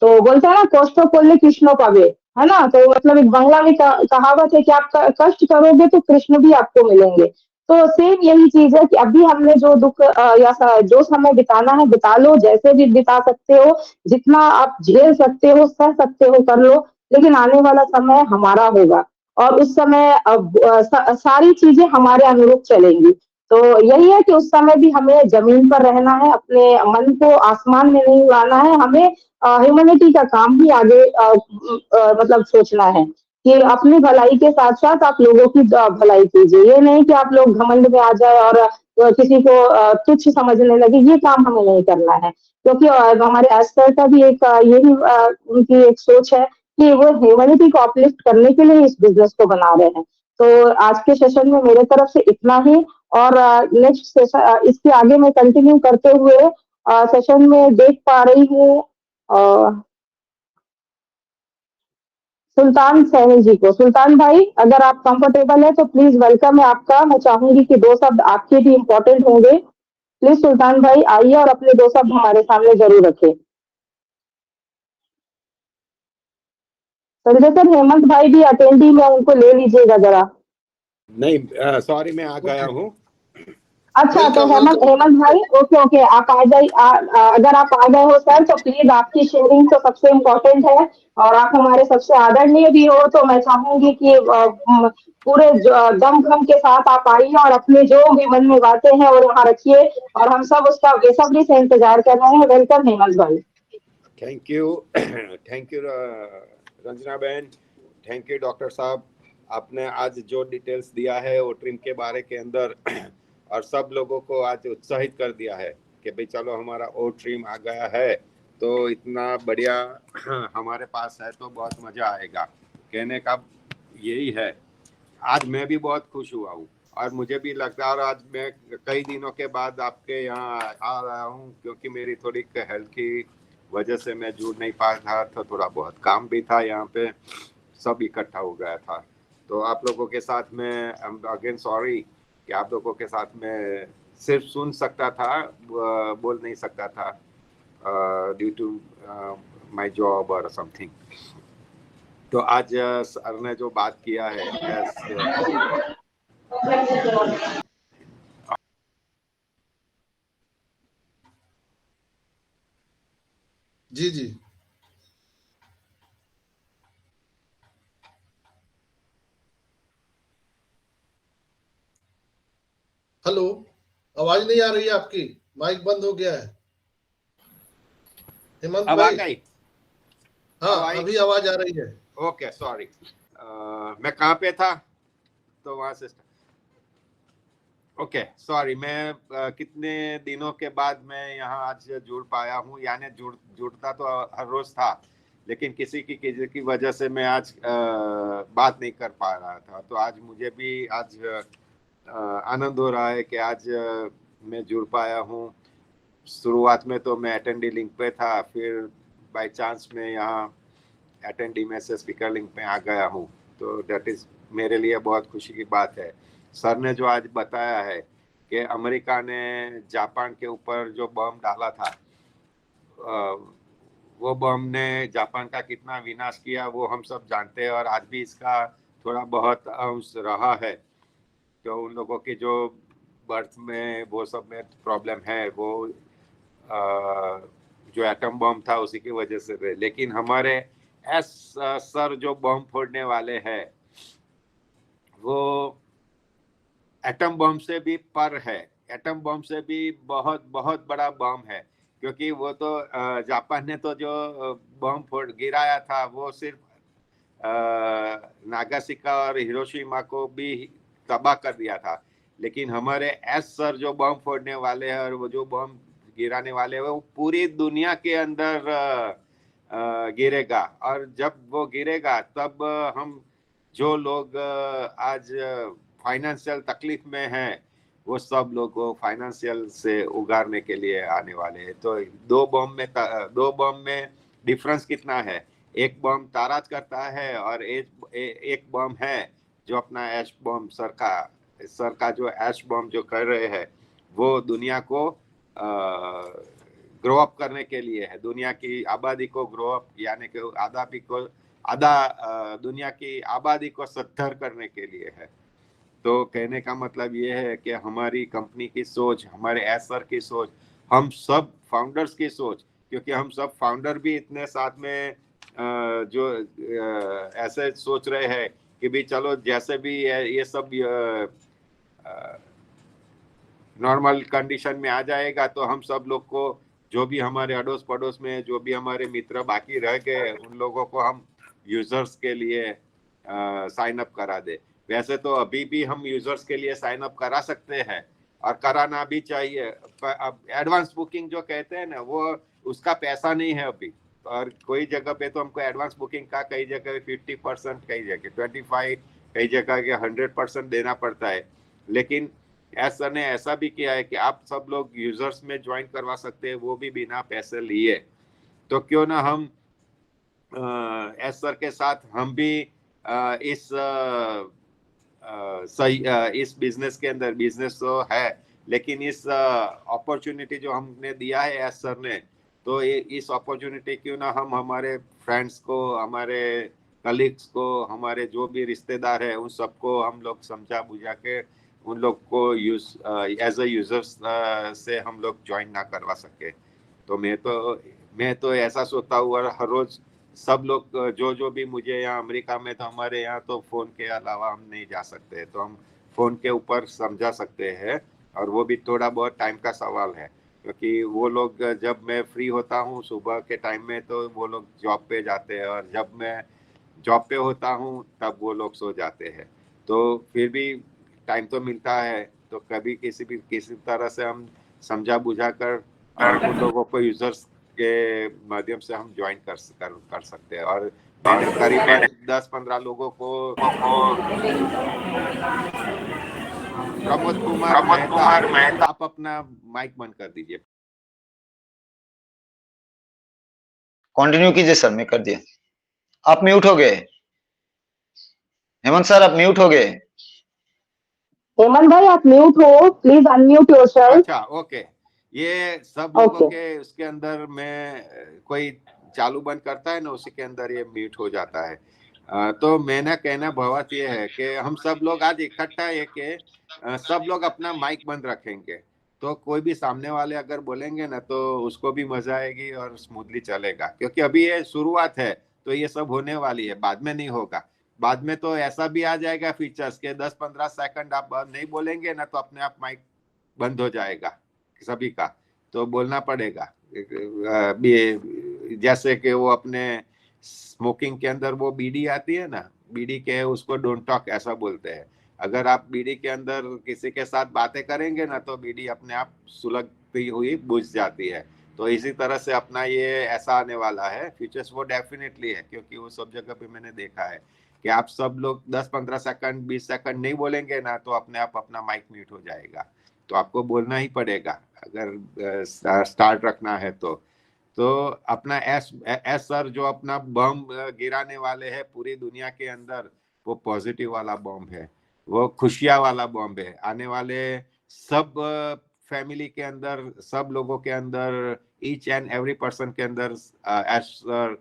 तो बोलते हैं ना, कष्ट कोल्ले कृष्ण पावे, है ना। तो मतलब एक बांग्ला में कहावत है कि आप कष्ट करोगे तो कृष्ण भी आपको मिलेंगे। तो सेम यही चीज है कि अभी हमने जो दुख या जो समय बिताना है बिता लो, जैसे भी बिता सकते हो, जितना आप झेल सकते हो सह सकते हो कर लो, लेकिन आने वाला समय हमारा होगा, और उस समय सारी चीजें हमारे अनुरूप चलेंगी। तो यही है कि उस समय भी हमें जमीन पर रहना है, अपने मन को आसमान में नहीं उड़ाना है, हमें ह्यूमैनिटी का काम भी आगे मतलब सोचना है कि अपनी भलाई के साथ साथ आप लोगों की भलाई कीजिए। ये नहीं कि आप लोग घमंड में आ जाए और किसी को तुच्छ समझने लगे, ये काम हमें नहीं करना है। क्योंकि हमारे एस्टर का भी एक यही उनकी एक सोच है कि वो ह्यूमैनिटी को अपलिफ्ट करने के लिए इस बिजनेस को बना रहे हैं। तो आज के सेशन में मेरे तरफ से इतना ही, और नेक्स्ट सेशन इसके आगे मैं कंटिन्यू करते हुए सेशन में देख पा रही हूँ सुल्तान सैनी जी को। सुल्तान भाई, अगर आप कंफर्टेबल है तो प्लीज वेलकम है आपका। मैं चाहूंगी कि 2 शब्द आपके भी इम्पोर्टेंट होंगे। प्लीज सुल्तान भाई आइए और अपने 2 शब्द हमारे सामने जरूर रखें। संजय सर, हेमंत भाई भी अटेंडी में, उनको ले लीजिएगा जरा। नहीं सॉरी, मैं आ गया हूँ। अच्छा, तो वेलकम हेमंत वेलकम। हेमंत भाई, ओके ओके, आप आ जाइए। अगर आप आ गए हो सर तो प्लीज, आपकी शेयरिंग तो सबसे इम्पोर्टेंट है, और आप हमारे सबसे आदरणीय भी हो, तो मैं चाहूंगी कि पूरे दमखम के साथ आप आइए और अपने जो भी मन में बातें हैं वो वहाँ रखिए, और हम सब उसका बेसब्री से इंतजार कर रहे हैं। वेलकम हेमंत भाई। Thank you thank you Ranjana बहन, थैंक यू डॉक्टर साहब। आपने आज जो डिटेल्स दिया है वो ट्रिम के बारे के अंदर और सब लोगों को आज उत्साहित कर दिया है कि भाई चलो हमारा ओ ट्रिम आ गया है, तो इतना बढ़िया हमारे पास है तो बहुत मजा आएगा। कहने का यही है। आज मैं भी बहुत खुश हुआ हूँ और मुझे भी लगता है, और आज मैं कई दिनों के बाद आपके यहाँ आ रहा हूँ, क्योंकि मेरी थोड़ी हेल्थ की वजह से मैं जुड़ नहीं पा रहा था, थोड़ा बहुत काम भी था यहाँ पे, सब इकट्ठा हो गया था। तो आप लोगों के साथ में अगेन सॉरी कि आप लोगों के साथ में सिर्फ सुन सकता था, बोल नहीं सकता था ड्यू टू माय जॉब और समथिंग। तो आज सर ने जो बात किया है, जी जी। हेलो, आवाज नहीं आ रही है आपकी, माइक बंद हो गया है हेमंत अब आ भाई। गई? हाँ, अभी आवाज आ रही है। ओके सॉरी, मैं कहाँ पे था? तो वहां से ओके सॉरी, मैं कितने दिनों के बाद मैं यहाँ आज जुड़ पाया हूँ, यानी जुड़ता तो हर रोज था, लेकिन किसी की वजह से मैं आज बात नहीं कर पा रहा था। तो आज मुझे भी आज आनंद हो रहा है कि आज मैं जुड़ पाया हूँ। शुरुआत में तो मैं अटेंडी लिंक पे था, फिर बाय चांस में यहाँ अटेंडी में से स्पीकर लिंक पे आ गया हूँ, तो दैट इज मेरे लिए बहुत खुशी की बात है। सर ने जो आज बताया है कि अमेरिका ने जापान के ऊपर जो बम डाला था, वो बम ने जापान का कितना विनाश किया वो हम सब जानते हैं, और आज भी इसका थोड़ा बहुत अंश रहा है, तो उन लोगों की जो बर्थ में वो सब में प्रॉब्लम है, वो जो एटम बम था उसी की वजह से रहे। लेकिन हमारे एस सर जो बम फोड़ने वाले हैं वो एटम बम से भी पर है, एटम बम से भी बहुत बहुत बड़ा बम है, क्योंकि वो तो जापान ने तो जो बम फोड़ गिराया था वो सिर्फ नागासाकी और हिरोशिमा को भी तबाह कर दिया था। लेकिन हमारे एस सर जो बम फोड़ने वाले हैं और वो जो बम गिराने वाले हैं वो पूरी दुनिया के अंदर गिरेगा। और जब वो गिरेगा तब हम जो लोग आज फाइनेंशियल तकलीफ में हैं वो सब लोग को फाइनेंशियल से उगारने के लिए आने वाले हैं। तो दो बम में डिफरेंस कितना है, एक बम ताराज करता है और एक बम है जो अपना ऐश बम सर का जो ऐश बम जो कर रहे हैं वो दुनिया को ग्रो अप करने के लिए है, दुनिया की आबादी को ग्रो अप यानी कि दुनिया की आबादी को 70 करने के लिए है। तो कहने का मतलब ये है कि हमारी कंपनी की सोच, हमारे एसर की सोच, हम सब फाउंडर्स की सोच, क्योंकि हम सब फाउंडर भी इतने साथ में जो ऐसे सोच रहे हैं कि भी चलो जैसे भी ये सब नॉर्मल कंडीशन में आ जाएगा तो हम सब लोग को, जो भी हमारे अड़ोस पड़ोस में जो भी हमारे मित्र बाकी रह गए उन लोगों को हम यूजर्स के लिए साइन अप करा दे। वैसे तो अभी भी हम यूजर्स के लिए साइन अप करा सकते हैं और कराना भी चाहिए। अब एडवांस बुकिंग जो कहते हैं ना, वो उसका पैसा नहीं है अभी, और कोई जगह पे तो हमको एडवांस बुकिंग का कई जगह 50%, कई जगह 25%, कई जगह के 100% देना पड़ता है। लेकिन ऐसा ने ऐसा भी किया है कि आप सब लोग यूजर्स में ज्वाइन करवा सकते हैं, वो भी बिना पैसे लिए। तो क्यों ना हम एसर के साथ हम भी इस बिजनेस के अंदर, बिजनेस तो है लेकिन इस अपॉर्चुनिटी जो हमने दिया है एसर ने, तो इस अपॉर्चुनिटी क्यों ना हम हमारे फ्रेंड्स को, हमारे कलीग्स को, हमारे जो भी रिश्तेदार है उन सबको हम लोग समझा बुझा के उन लोग को एज अ यूजर्स से हम लोग ज्वाइन ना करवा सके। तो मैं तो ऐसा सोचता हूँ, और हर रोज सब लोग जो भी मुझे यहाँ अमेरिका में, तो हमारे यहाँ तो फोन के अलावा हम नहीं जा सकते, तो हम फोन के ऊपर समझा सकते हैं, और वो भी थोड़ा बहुत टाइम का सवाल है, क्योंकि वो लोग जब मैं फ्री होता हूँ सुबह के टाइम में तो वो लोग जॉब पे जाते हैं, और जब मैं जॉब पे होता हूँ तब वो लोग सो जाते हैं। तो फिर भी टाइम तो मिलता है, तो कभी किसी तरह से हम समझा बुझा कर उन लोगों को यूजर्स के माध्यम से हम ज्वाइन कर सकते हैं। और मैंने करीबन 10-15 लोगों को प्रमोद कुमार मेहता, आप अपना माइक बंद कर दीजिए। कंटिन्यू कीजिए सर, मैं कर दिया। आप म्यूट हो गए, हेमंत सर आप म्यूट हो गए। हेमंत भाई आप म्यूट हो, प्लीज अनम्यूट योरसेल्फ। अच्छा ओके, ये सब लोगों के उसके अंदर में कोई चालू बंद करता है ना, उसी के अंदर ये म्यूट हो जाता है। तो मेरा कहना भावार्थ ये है कि हम सब लोग आज इकट्ठा है कि सब लोग अपना माइक बंद रखेंगे, तो कोई भी सामने वाले अगर बोलेंगे ना तो उसको भी मजा आएगी और स्मूथली चलेगा। क्योंकि अभी ये शुरुआत है, तो ये सब होने वाली है, बाद में नहीं होगा। बाद में तो ऐसा भी आ जाएगा फीचर्स के 10-15 सेकंड आप नहीं बोलेंगे ना तो अपने आप माइक बंद हो जाएगा सभी का, तो बोलना पड़ेगा। जैसे कि वो अपने स्मोकिंग के अंदर वो बीड़ी आती है ना, बीड़ी के उसको डोंट टॉक ऐसा बोलते हैं। अगर आप बीड़ी के अंदर किसी के साथ बातें करेंगे ना तो बीड़ी अपने आप सुलगती हुई बुझ जाती है। तो इसी तरह से अपना ये ऐसा आने वाला है फीचर्स, वो डेफिनेटली है, क्योंकि वो सब जगह पे मैंने देखा है कि आप सब लोग 10-15 सेकंड 20 सेकंड नहीं बोलेंगे ना तो अपने आप अपना माइक म्यूट हो जाएगा। तो आपको बोलना ही पड़ेगा अगर स्टार्ट रखना है तो अपना एस सर जो अपना बम गिराने वाले हैं पूरी दुनिया के अंदर, वो पॉजिटिव वाला बम है, वो खुशियां वाला बम है। आने वाले सब फैमिली के अंदर, सब लोगों के अंदर, ईच एंड एवरी पर्सन के अंदर एस सर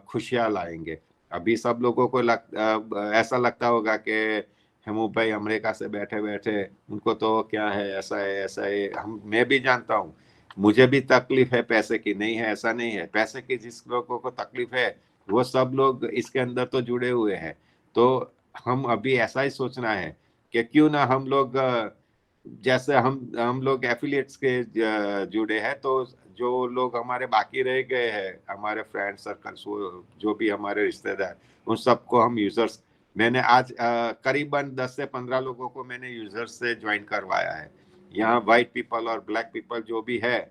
खुशियां लाएंगे। अभी सब लोगों को ऐसा लगता होगा कि हेमू भाई अमेरिका से बैठे बैठे उनको तो क्या है, ऐसा है। मैं भी जानता हूँ, मुझे भी तकलीफ है पैसे की, नहीं है ऐसा नहीं है। पैसे की जिस लोगों को तकलीफ है वो सब लोग इसके अंदर तो जुड़े हुए हैं। तो हम अभी ऐसा ही सोचना है कि क्यों ना हम लोग जैसे हम लोग एफिलिएट्स के जुड़े हैं, तो जो लोग हमारे बाकी रह गए हैं, हमारे फ्रेंड सर्कल, जो भी हमारे रिश्तेदार, उन सबको हम यूजर्स, मैंने आज करीबन 10 से 15 लोगों को मैंने यूजर्स से ज्वाइन करवाया है। यहाँ वाइट पीपल और ब्लैक पीपल जो भी है,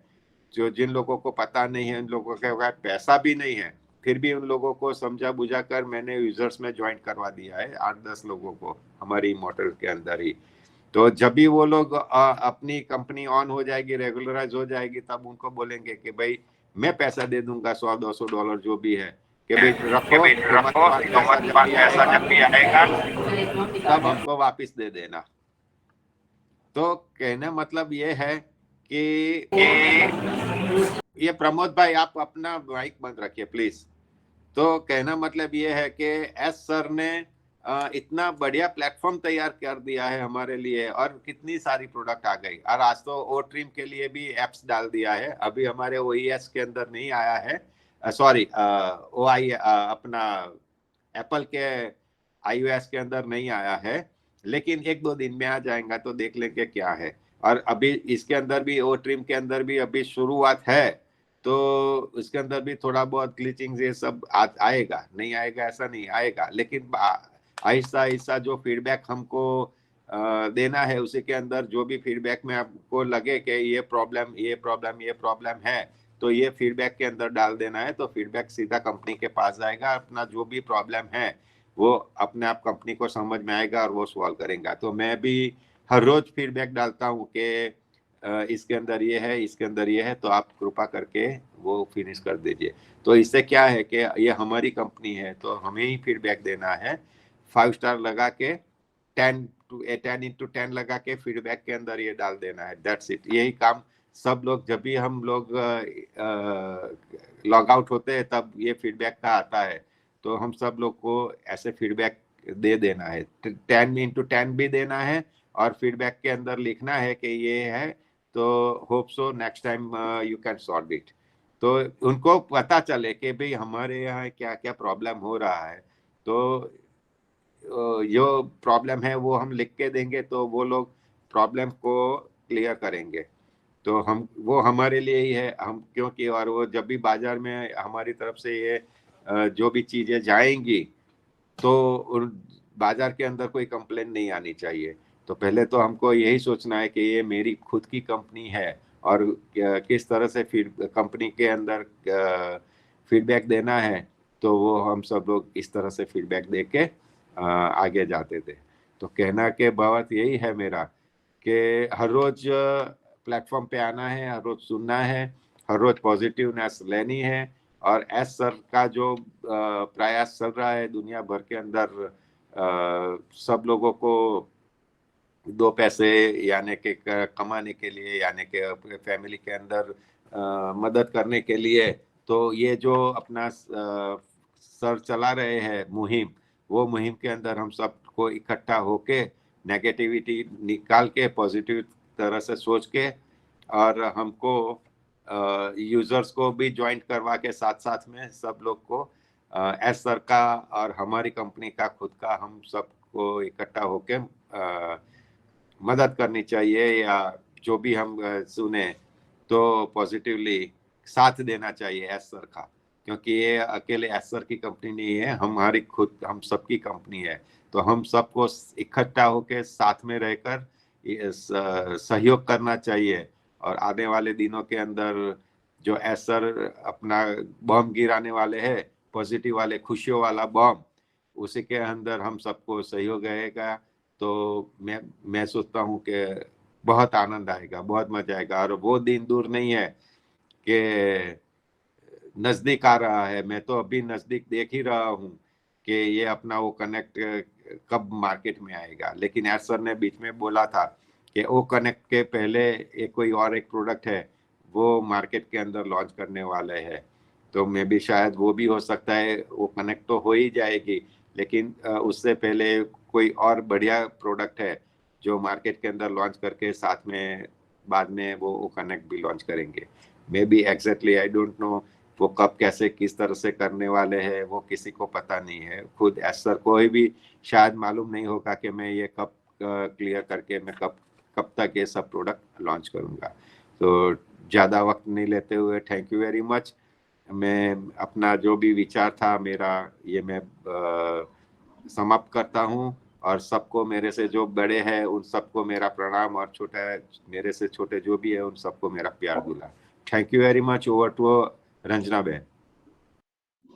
जो जिन लोगों को पता नहीं है, उन लोगों के पास पैसा भी नहीं है, फिर भी उन लोगों को समझा बुझा कर मैंने यूजर्स में ज्वाइन करवा दिया है 8-10 लोगों को हमारी मॉडल के अंदर ही। तो जब भी वो लोग अपनी कंपनी ऑन हो जाएगी, रेगुलराइज हो जाएगी, तब उनको बोलेंगे कि भाई मैं पैसा दे दूंगा $100-200 जो भी है, कि भाई रखो, तुम्हारे पास पैसा जब भी आएगा तब हमको वापस दे देना। तो कहने मतलब ये है कि ये प्रमोद भाई आप अपना माइक बंद रखिए प्लीज। तो कहना मतलब ये है कि एस सर ने इतना बढ़िया प्लेटफॉर्म तैयार कर दिया है हमारे लिए, और कितनी सारी प्रोडक्ट आ गई। और आज तो ओ ट्रिम के लिए भी एप्स डाल दिया है, अभी हमारे OES के अंदर नहीं आया है, सॉरी OI अपना एप्पल के iOS के अंदर नहीं आया है, लेकिन 1-2 दिन में आ जाएगा, तो देख लेंगे क्या है। और अभी इसके अंदर भी ओ ट्रिम के अंदर भी अभी शुरुआत है, तो इसके अंदर भी थोड़ा बहुत ग्लिचिंग ये सब आएगा, नहीं आएगा ऐसा नहीं आएगा, लेकिन आहिस्ता आहिस्ता जो फीडबैक हमको देना है, उसी के अंदर जो भी फीडबैक में आपको लगे कि ये प्रॉब्लम है, तो ये फीडबैक के अंदर डाल देना है। तो फीडबैक सीधा कंपनी के पास जाएगा, अपना जो भी प्रॉब्लम है वो अपने आप कंपनी को समझ में आएगा और वो सॉल्व करेगा। तो मैं भी हर रोज फीडबैक डालता हूँ कि इसके अंदर ये है, इसके अंदर ये है, तो आप कृपा करके वो फिनिश कर दीजिए। तो इससे क्या है कि ये हमारी कंपनी है, तो हमें ही फीडबैक देना है। 5 स्टार लगा के 10x10 लगा के फीडबैक के अंदर ये डाल देना है, दैट्स इट। यही काम सब लोग, जब भी हम लोग लॉग आउट होते हैं तब ये फीडबैक का आता है, तो हम सब लोग को ऐसे फीडबैक दे देना है, 10x10 भी देना है, और फीडबैक के अंदर लिखना है कि ये है, तो hope so next time you can solve it. तो उनको पता चले कि भाई हमारे यहाँ क्या क्या प्रॉब्लम हो रहा है, तो जो प्रॉब्लम है वो हम लिख के देंगे, तो वो लोग प्रॉब्लम को क्लियर करेंगे। तो हम, वो हमारे लिए ही है, हम क्योंकि, और वो जब भी बाजार में हमारी तरफ से ये जो भी चीजें जाएंगी, तो बाजार के अंदर कोई कंप्लेन नहीं आनी चाहिए। तो पहले तो हमको यही सोचना है कि ये मेरी खुद की कंपनी है, और किस तरह से कंपनी के अंदर फीडबैक देना है, तो वो हम सब लोग इस तरह से फीडबैक दे के आगे जाते थे। तो कहना के बात यही है मेरा कि हर रोज प्लेटफॉर्म पे आना है, हर रोज सुनना है, हर रोज पॉजिटिवनेस लेनी है। और एस सर का जो प्रयास चल रहा है दुनिया भर के अंदर, सब लोगों को 2 पैसे यानी के कमाने के लिए, यानी के फैमिली के अंदर मदद करने के लिए, तो ये जो अपना सर चला रहे हैं मुहिम, वो मुहिम के अंदर हम सबको इकट्ठा होके नेगेटिविटी निकाल के पॉजिटिव तरह से सोच के, और हमको यूजर्स को भी ज्वाइन करवा के साथ साथ में सब लोग को एस सर का और हमारी कंपनी का खुद का, हम सबको इकट्ठा होके मदद करनी चाहिए, या जो भी हम सुने तो पॉजिटिवली साथ देना चाहिए एस सर का, क्योंकि ये अकेले एस सर की कंपनी नहीं है, हमारी खुद, हम सबकी कंपनी है। तो हम सबको इकट्ठा होके साथ में रहकर सहयोग करना चाहिए। और आने वाले दिनों के अंदर जो एस सर अपना बम गिराने वाले हैं, पॉजिटिव वाले, खुशियों वाला बम, उसी के अंदर हम सबको सहयोग रहेगा। तो मैं सोचता हूँ कि बहुत आनंद आएगा, बहुत मजा आएगा, और वो दिन दूर नहीं है कि नजदीक आ रहा है। मैं तो अभी नजदीक देख ही रहा हूँ कि ये अपना वो कनेक्ट कब मार्केट में आएगा। लेकिन एस सर ने बीच में बोला था कि वो कनेक्ट के पहले एक कोई और एक प्रोडक्ट है वो मार्केट के अंदर लॉन्च करने वाले हैं। तो मे भी शायद वो भी हो सकता है, वो कनेक्ट तो हो ही जाएगी, लेकिन उससे पहले कोई और बढ़िया प्रोडक्ट है जो मार्केट के अंदर लॉन्च करके साथ में बाद में वो कनेक्ट भी लॉन्च करेंगे। May be exactly I don't know वो कब कैसे किस तरह से करने वाले हैं, वो किसी को पता नहीं है। खुद एसर कोई भी शायद मालूम नहीं होगा कि मैं ये कब क्लियर करके मैं कब तक ये सब प्रोडक्ट लॉन्च करूंगा। तो ज़्यादा वक्त नहीं लेते हुए थैंक यू वेरी मच। मैं अपना जो भी विचार था मेरा ये मैं समाप्त करता हूँ, और सबको मेरे से जो बड़े हैं उन सबको मेरा प्रणाम, और मेरे से छोटे जो भी है उन सबको मेरा प्यार दुलार। Thank you very much. Over to Ranjana बहन।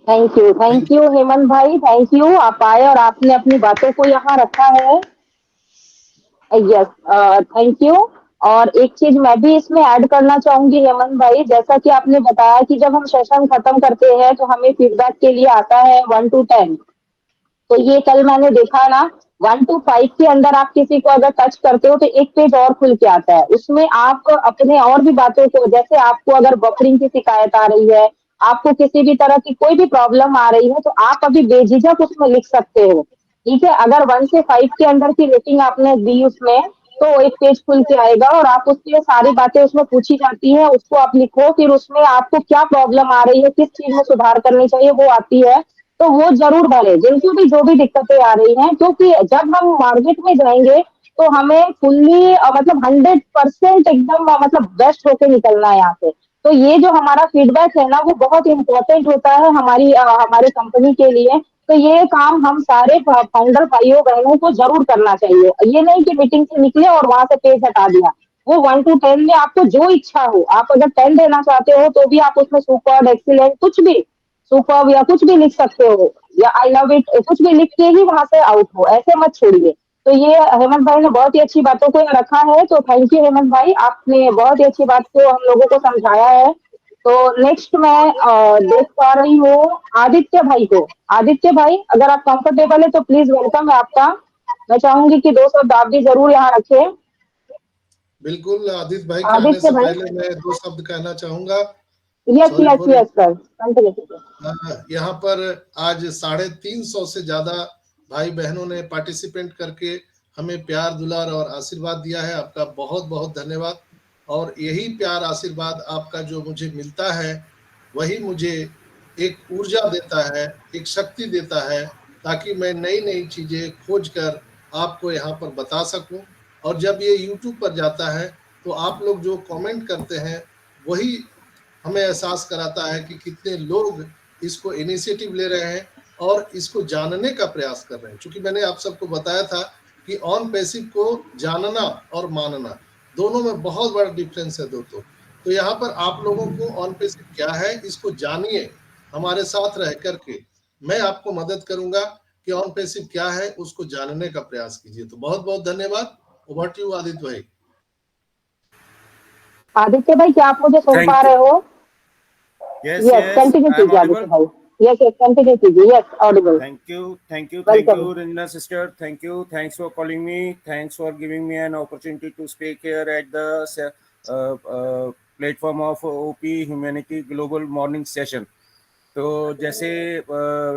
थैंक यू हेमंत भाई, थैंक यू। आप आए और आपने अपनी बातों को यहाँ रखा है। Yes, thank you. और एक चीज मैं भी इसमें ऐड करना चाहूंगी हेमंत भाई, जैसा कि आपने बताया कि जब हम सेशन खत्म करते हैं तो हमें फीडबैक के लिए आता है 1 to 10। तो ये कल मैंने देखा ना, 1 to 5 के अंदर आप किसी को अगर टच करते हो तो एक पेज और खुल के आता है। उसमें आप अपने और भी बातों को, जैसे आपको अगर बफरिंग की शिकायत आ रही है, आपको किसी भी तरह की कोई भी प्रॉब्लम आ रही है, तो आप अभी बेझिझक उसमें लिख सकते हो। ठीक है, अगर 1 से 5 के अंदर की रेटिंग आपने दी उसमें, तो एक पेज खुल के आएगा और आप उसकी सारी बातें उसमें पूछी जाती है, उसको आप लिखो, फिर उसमें आपको क्या प्रॉब्लम आ रही है, किस चीज में सुधार करनी चाहिए वो आती है, तो वो जरूर भरे, जिनको भी जो भी दिक्कतें आ रही हैं। क्योंकि जब हम मार्केट में जाएंगे तो हमें फुल्ली मतलब 100% एकदम मतलब बेस्ट होके निकलना है यहाँ से। तो ये जो हमारा फीडबैक है ना, वो बहुत इंपॉर्टेंट होता है हमारे कंपनी के लिए। तो ये काम हम सारे फाउंडर भाइयों बहनों को जरूर करना चाहिए। ये नहीं कि मीटिंग से निकले और वहां से पेज हटा दिया। वो 1 to 10 में आपको जो इच्छा हो, आप अगर 10 देना चाहते हो तो भी आप उसमें सुपर, एक्सीलेंट, कुछ भी सुपर या कुछ भी लिख सकते हो, या आई लव इट कुछ भी लिख के ही वहां से आउट हो, ऐसे मत छोड़िए। तो ये हेमंत भाई ने बहुत ही अच्छी बातों को रखा है, तो थैंक यू हेमंत भाई, आपने बहुत ही अच्छी बात को हम लोगों को समझाया है। तो नेक्स्ट मैं देख पा रही हूँ आदित्य भाई को। आदित्य भाई, अगर आप कंफर्टेबल है तो प्लीज वेलकम है आपका। मैं चाहूंगी कि 2 शब्द आप भी जरूर यहाँ रखें। बिल्कुल, आदित्य भाई के आने आदित्य से भाई, पहले मैं 2 शब्द कहना चाहूंगा। Yes sorry yes for yes sir, continue कीजिए। यहाँ पर आज 350 से ज्यादा भाई बहनों ने पार्टिसिपेंट करके हमें प्यार दुलार और आशीर्वाद दिया है। आपका बहुत बहुत धन्यवाद। और यही प्यार आशीर्वाद आपका जो मुझे मिलता है, वही मुझे एक ऊर्जा देता है, एक शक्ति देता है, ताकि मैं नई नई चीजें खोज कर आपको यहाँ पर बता सकूं। और जब ये YouTube पर जाता है तो आप लोग जो कमेंट करते हैं वही हमें एहसास कराता है कि कितने लोग इसको इनिशिएटिव ले रहे हैं और इसको जानने का प्रयास कर रहे हैं। क्योंकि मैंने आप सबको बताया था कि ऑन पैसिव को जानना और मानना दोनों में बहुत बड़ा डिफरेंस है दोस्तों। तो यहाँ पर आप लोगों को ऑन पैसिव क्या है इसको जानिए, हमारे साथ रह करके मैं आपको मदद करूंगा कि ऑन पैसिव क्या है उसको जानने का प्रयास कीजिए। तो बहुत बहुत धन्यवाद। ओवर टू यू आदित्य भाई। आदित्य भाई, क्या आप मुझे सुन पा रहे हो? Yes, yes, yes, continue I am कीजिए आदित्य audible. भाई। यस यस, कंटिन्यू कीजिए। Yes, Audible. Thank you, thank you, thank Welcome. you, Ranjana sister. Thank you, thanks for calling me. Thanks for giving me an opportunity to speak here at the platform of OP Humanity Global Morning Session. तो जैसे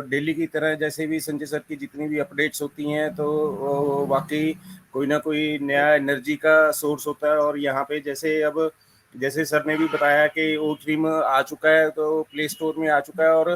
daily की तरह जैसे भी Sanjay sir की जितनी भी updates होती हैं, तो वाकई कोई ना कोई नया एनर्जी का सोर्स होता है। और यहाँ पे जैसे सर ने भी बताया कि O3 में आ चुका है, तो प्ले स्टोर में आ चुका है, और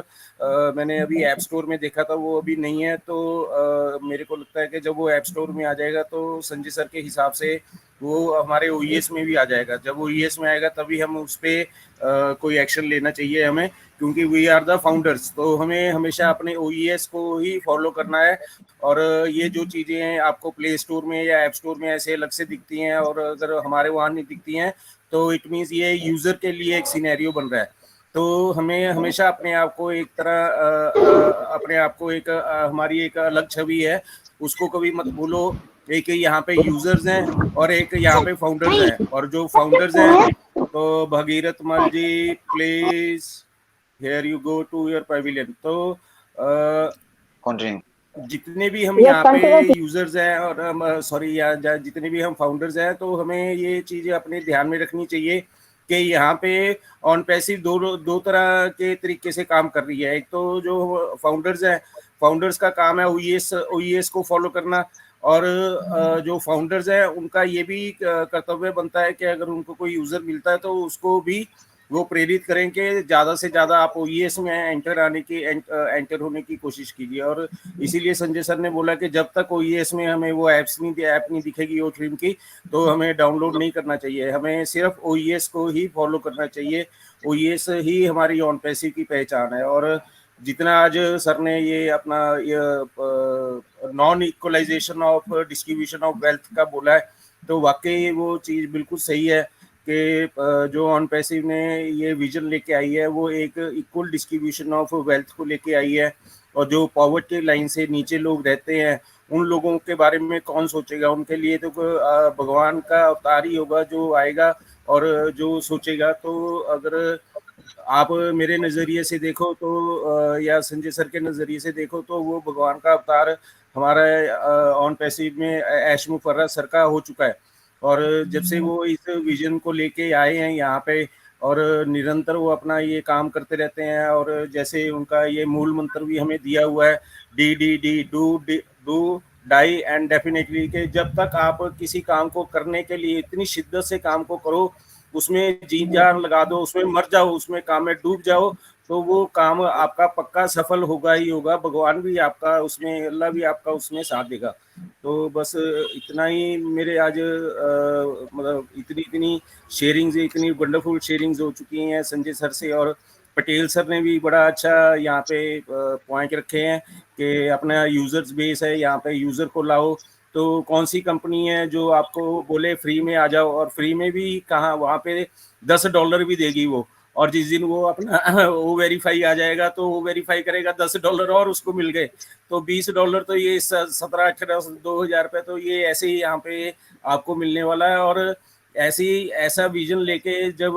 मैंने अभी ऐप स्टोर में देखा था वो अभी नहीं है। तो मेरे को लगता है कि जब वो ऐप स्टोर में आ जाएगा तो संजय सर के हिसाब से वो हमारे OES में भी आ जाएगा। जब OES में आएगा तभी हम उस पर कोई एक्शन लेना चाहिए हमें, क्योंकि वी आर द फाउंडर्स। तो हमें हमेशा अपने OES को ही फॉलो करना है। और ये जो चीज़ें हैं आपको प्ले स्टोर में या ऐप स्टोर में ऐसे अलग से दिखती हैं, और अगर हमारे वहाँ नहीं दिखती हैं तो इट मीन्स ये यूज़र के लिए एक सिनेरियो बन रहा है। तो हमें हमेशा अपने आप को एक हमारी एक अलग छवि है, उसको कभी मत भूलो। एक यहाँ पे यूजर्स हैं और एक यहाँ पे फाउंडर्स हैं। और जो फाउंडर्स हैं तो Bhagirath Mal ji, please here you go to your pavilion. तो कंटिन्यू। जितने भी हम यहाँ पे यूजर्स हैं और जितने भी हम फाउंडर्स हैं, तो हमें ये चीजें अपने ध्यान में रखनी चाहिए कि यहाँ पे ऑन पैसिव दो तरह के तरीके से काम कर रही है। एक तो जो फाउंडर्स हैं, फाउंडर्स का काम है ओईएस को फॉलो करना, और जो फाउंडर्स हैं उनका ये भी कर्तव्य बनता है कि अगर उनको कोई यूजर मिलता है तो उसको भी वो प्रेरित करें कि ज़्यादा से ज़्यादा आप ओईएस में एंटर होने की कोशिश कीजिए। और इसीलिए संजय सर ने बोला कि जब तक ओईएस में हमें वो ऐप नहीं दिखेगी ओट्रिम की, तो हमें डाउनलोड नहीं करना चाहिए, हमें सिर्फ ओईएस को ही फॉलो करना चाहिए। ओईएस ही हमारी ऑन पैसिव की पहचान है। और जितना आज सर ने ये अपना non equalization of distribution of wealth का बोला है, तो वाकई वो चीज़ बिल्कुल सही है कि जो ऑन पैसिव ने ये विजन लेके आई है वो एक इक्वल डिस्ट्रीब्यूशन ऑफ वेल्थ को लेके आई है। और जो पॉवर्टी लाइन से नीचे लोग रहते हैं उन लोगों के बारे में कौन सोचेगा, उनके लिए तो भगवान का अवतार ही होगा जो आएगा और जो सोचेगा। तो अगर आप मेरे नज़रिए से देखो तो या संजय सर के नज़रिए से देखो तो वो भगवान का अवतार हमारा ऑन पैसिव में ऐश मुफर्रत सर का हो चुका है। और जब से वो इस विजन को लेके आए हैं यहाँ पे और निरंतर वो अपना ये काम करते रहते हैं, और जैसे उनका ये मूल मंत्र भी हमें दिया हुआ है d do die and definitely, कि जब तक आप किसी काम को करने के लिए इतनी शिद्दत से काम को करो, उसमें जी जान लगा दो, उसमें मर जाओ, उसमें काम में डूब जाओ, तो वो काम आपका पक्का सफल होगा ही होगा। भगवान भी आपका उसमें, अल्लाह भी आपका उसमें साथ देगा। तो बस इतना ही मेरे आज मतलब इतनी शेयरिंग्स, इतनी वंडरफुल शेयरिंग्स हो चुकी हैं संजय सर से, और पटेल सर ने भी बड़ा अच्छा यहाँ पे पॉइंट रखे हैं कि अपना यूजर्स बेस है, यहाँ पे यूजर को लाओ। तो कौन सी कंपनी है जो आपको बोले फ्री में आ जाओ, और फ्री में भी कहाँ, वहाँ पे $10 भी देगी वो, और जिस दिन वो अपना वो वेरीफाई आ जाएगा तो वो वेरीफाई करेगा, $10 और उसको मिल गए, तो $20 तो ये 17, 18, 2000 रुपये तो ये ऐसे ही यहाँ पे आपको मिलने वाला है। और ऐसा विजन लेके जब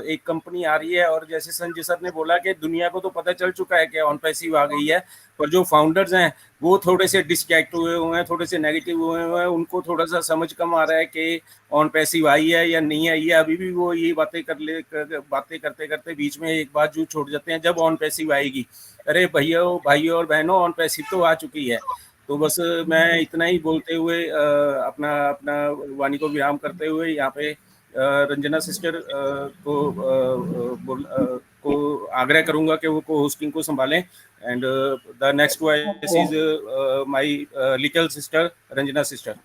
एक कंपनी आ रही है, और जैसे संजय सर ने बोला कि दुनिया को तो पता चल चुका है कि ऑन पैसिव आ गई है, पर जो फाउंडर्स हैं वो थोड़े से डिस्ट्रैक्ट हुए हैं, थोड़े से नेगेटिव हुए हैं, उनको थोड़ा सा समझ कम आ रहा है कि ऑन पैसिव आई है या नहीं आई है। अभी भी वो ये बातें करते करते बीच में एक बात जो छोड़ जाते हैं, जब ऑन पैसिव आएगी, अरे भाइयों और बहनों, ऑन पैसिव तो आ चुकी है। तो बस मैं इतना ही बोलते हुए अपना वाणी को विराम करते हुए यहाँ पे रंजना सिस्टर को आग्रह करूंगा कि वो को होस्टिंग को संभालें। And the next voice is my little sister Ranjana sister.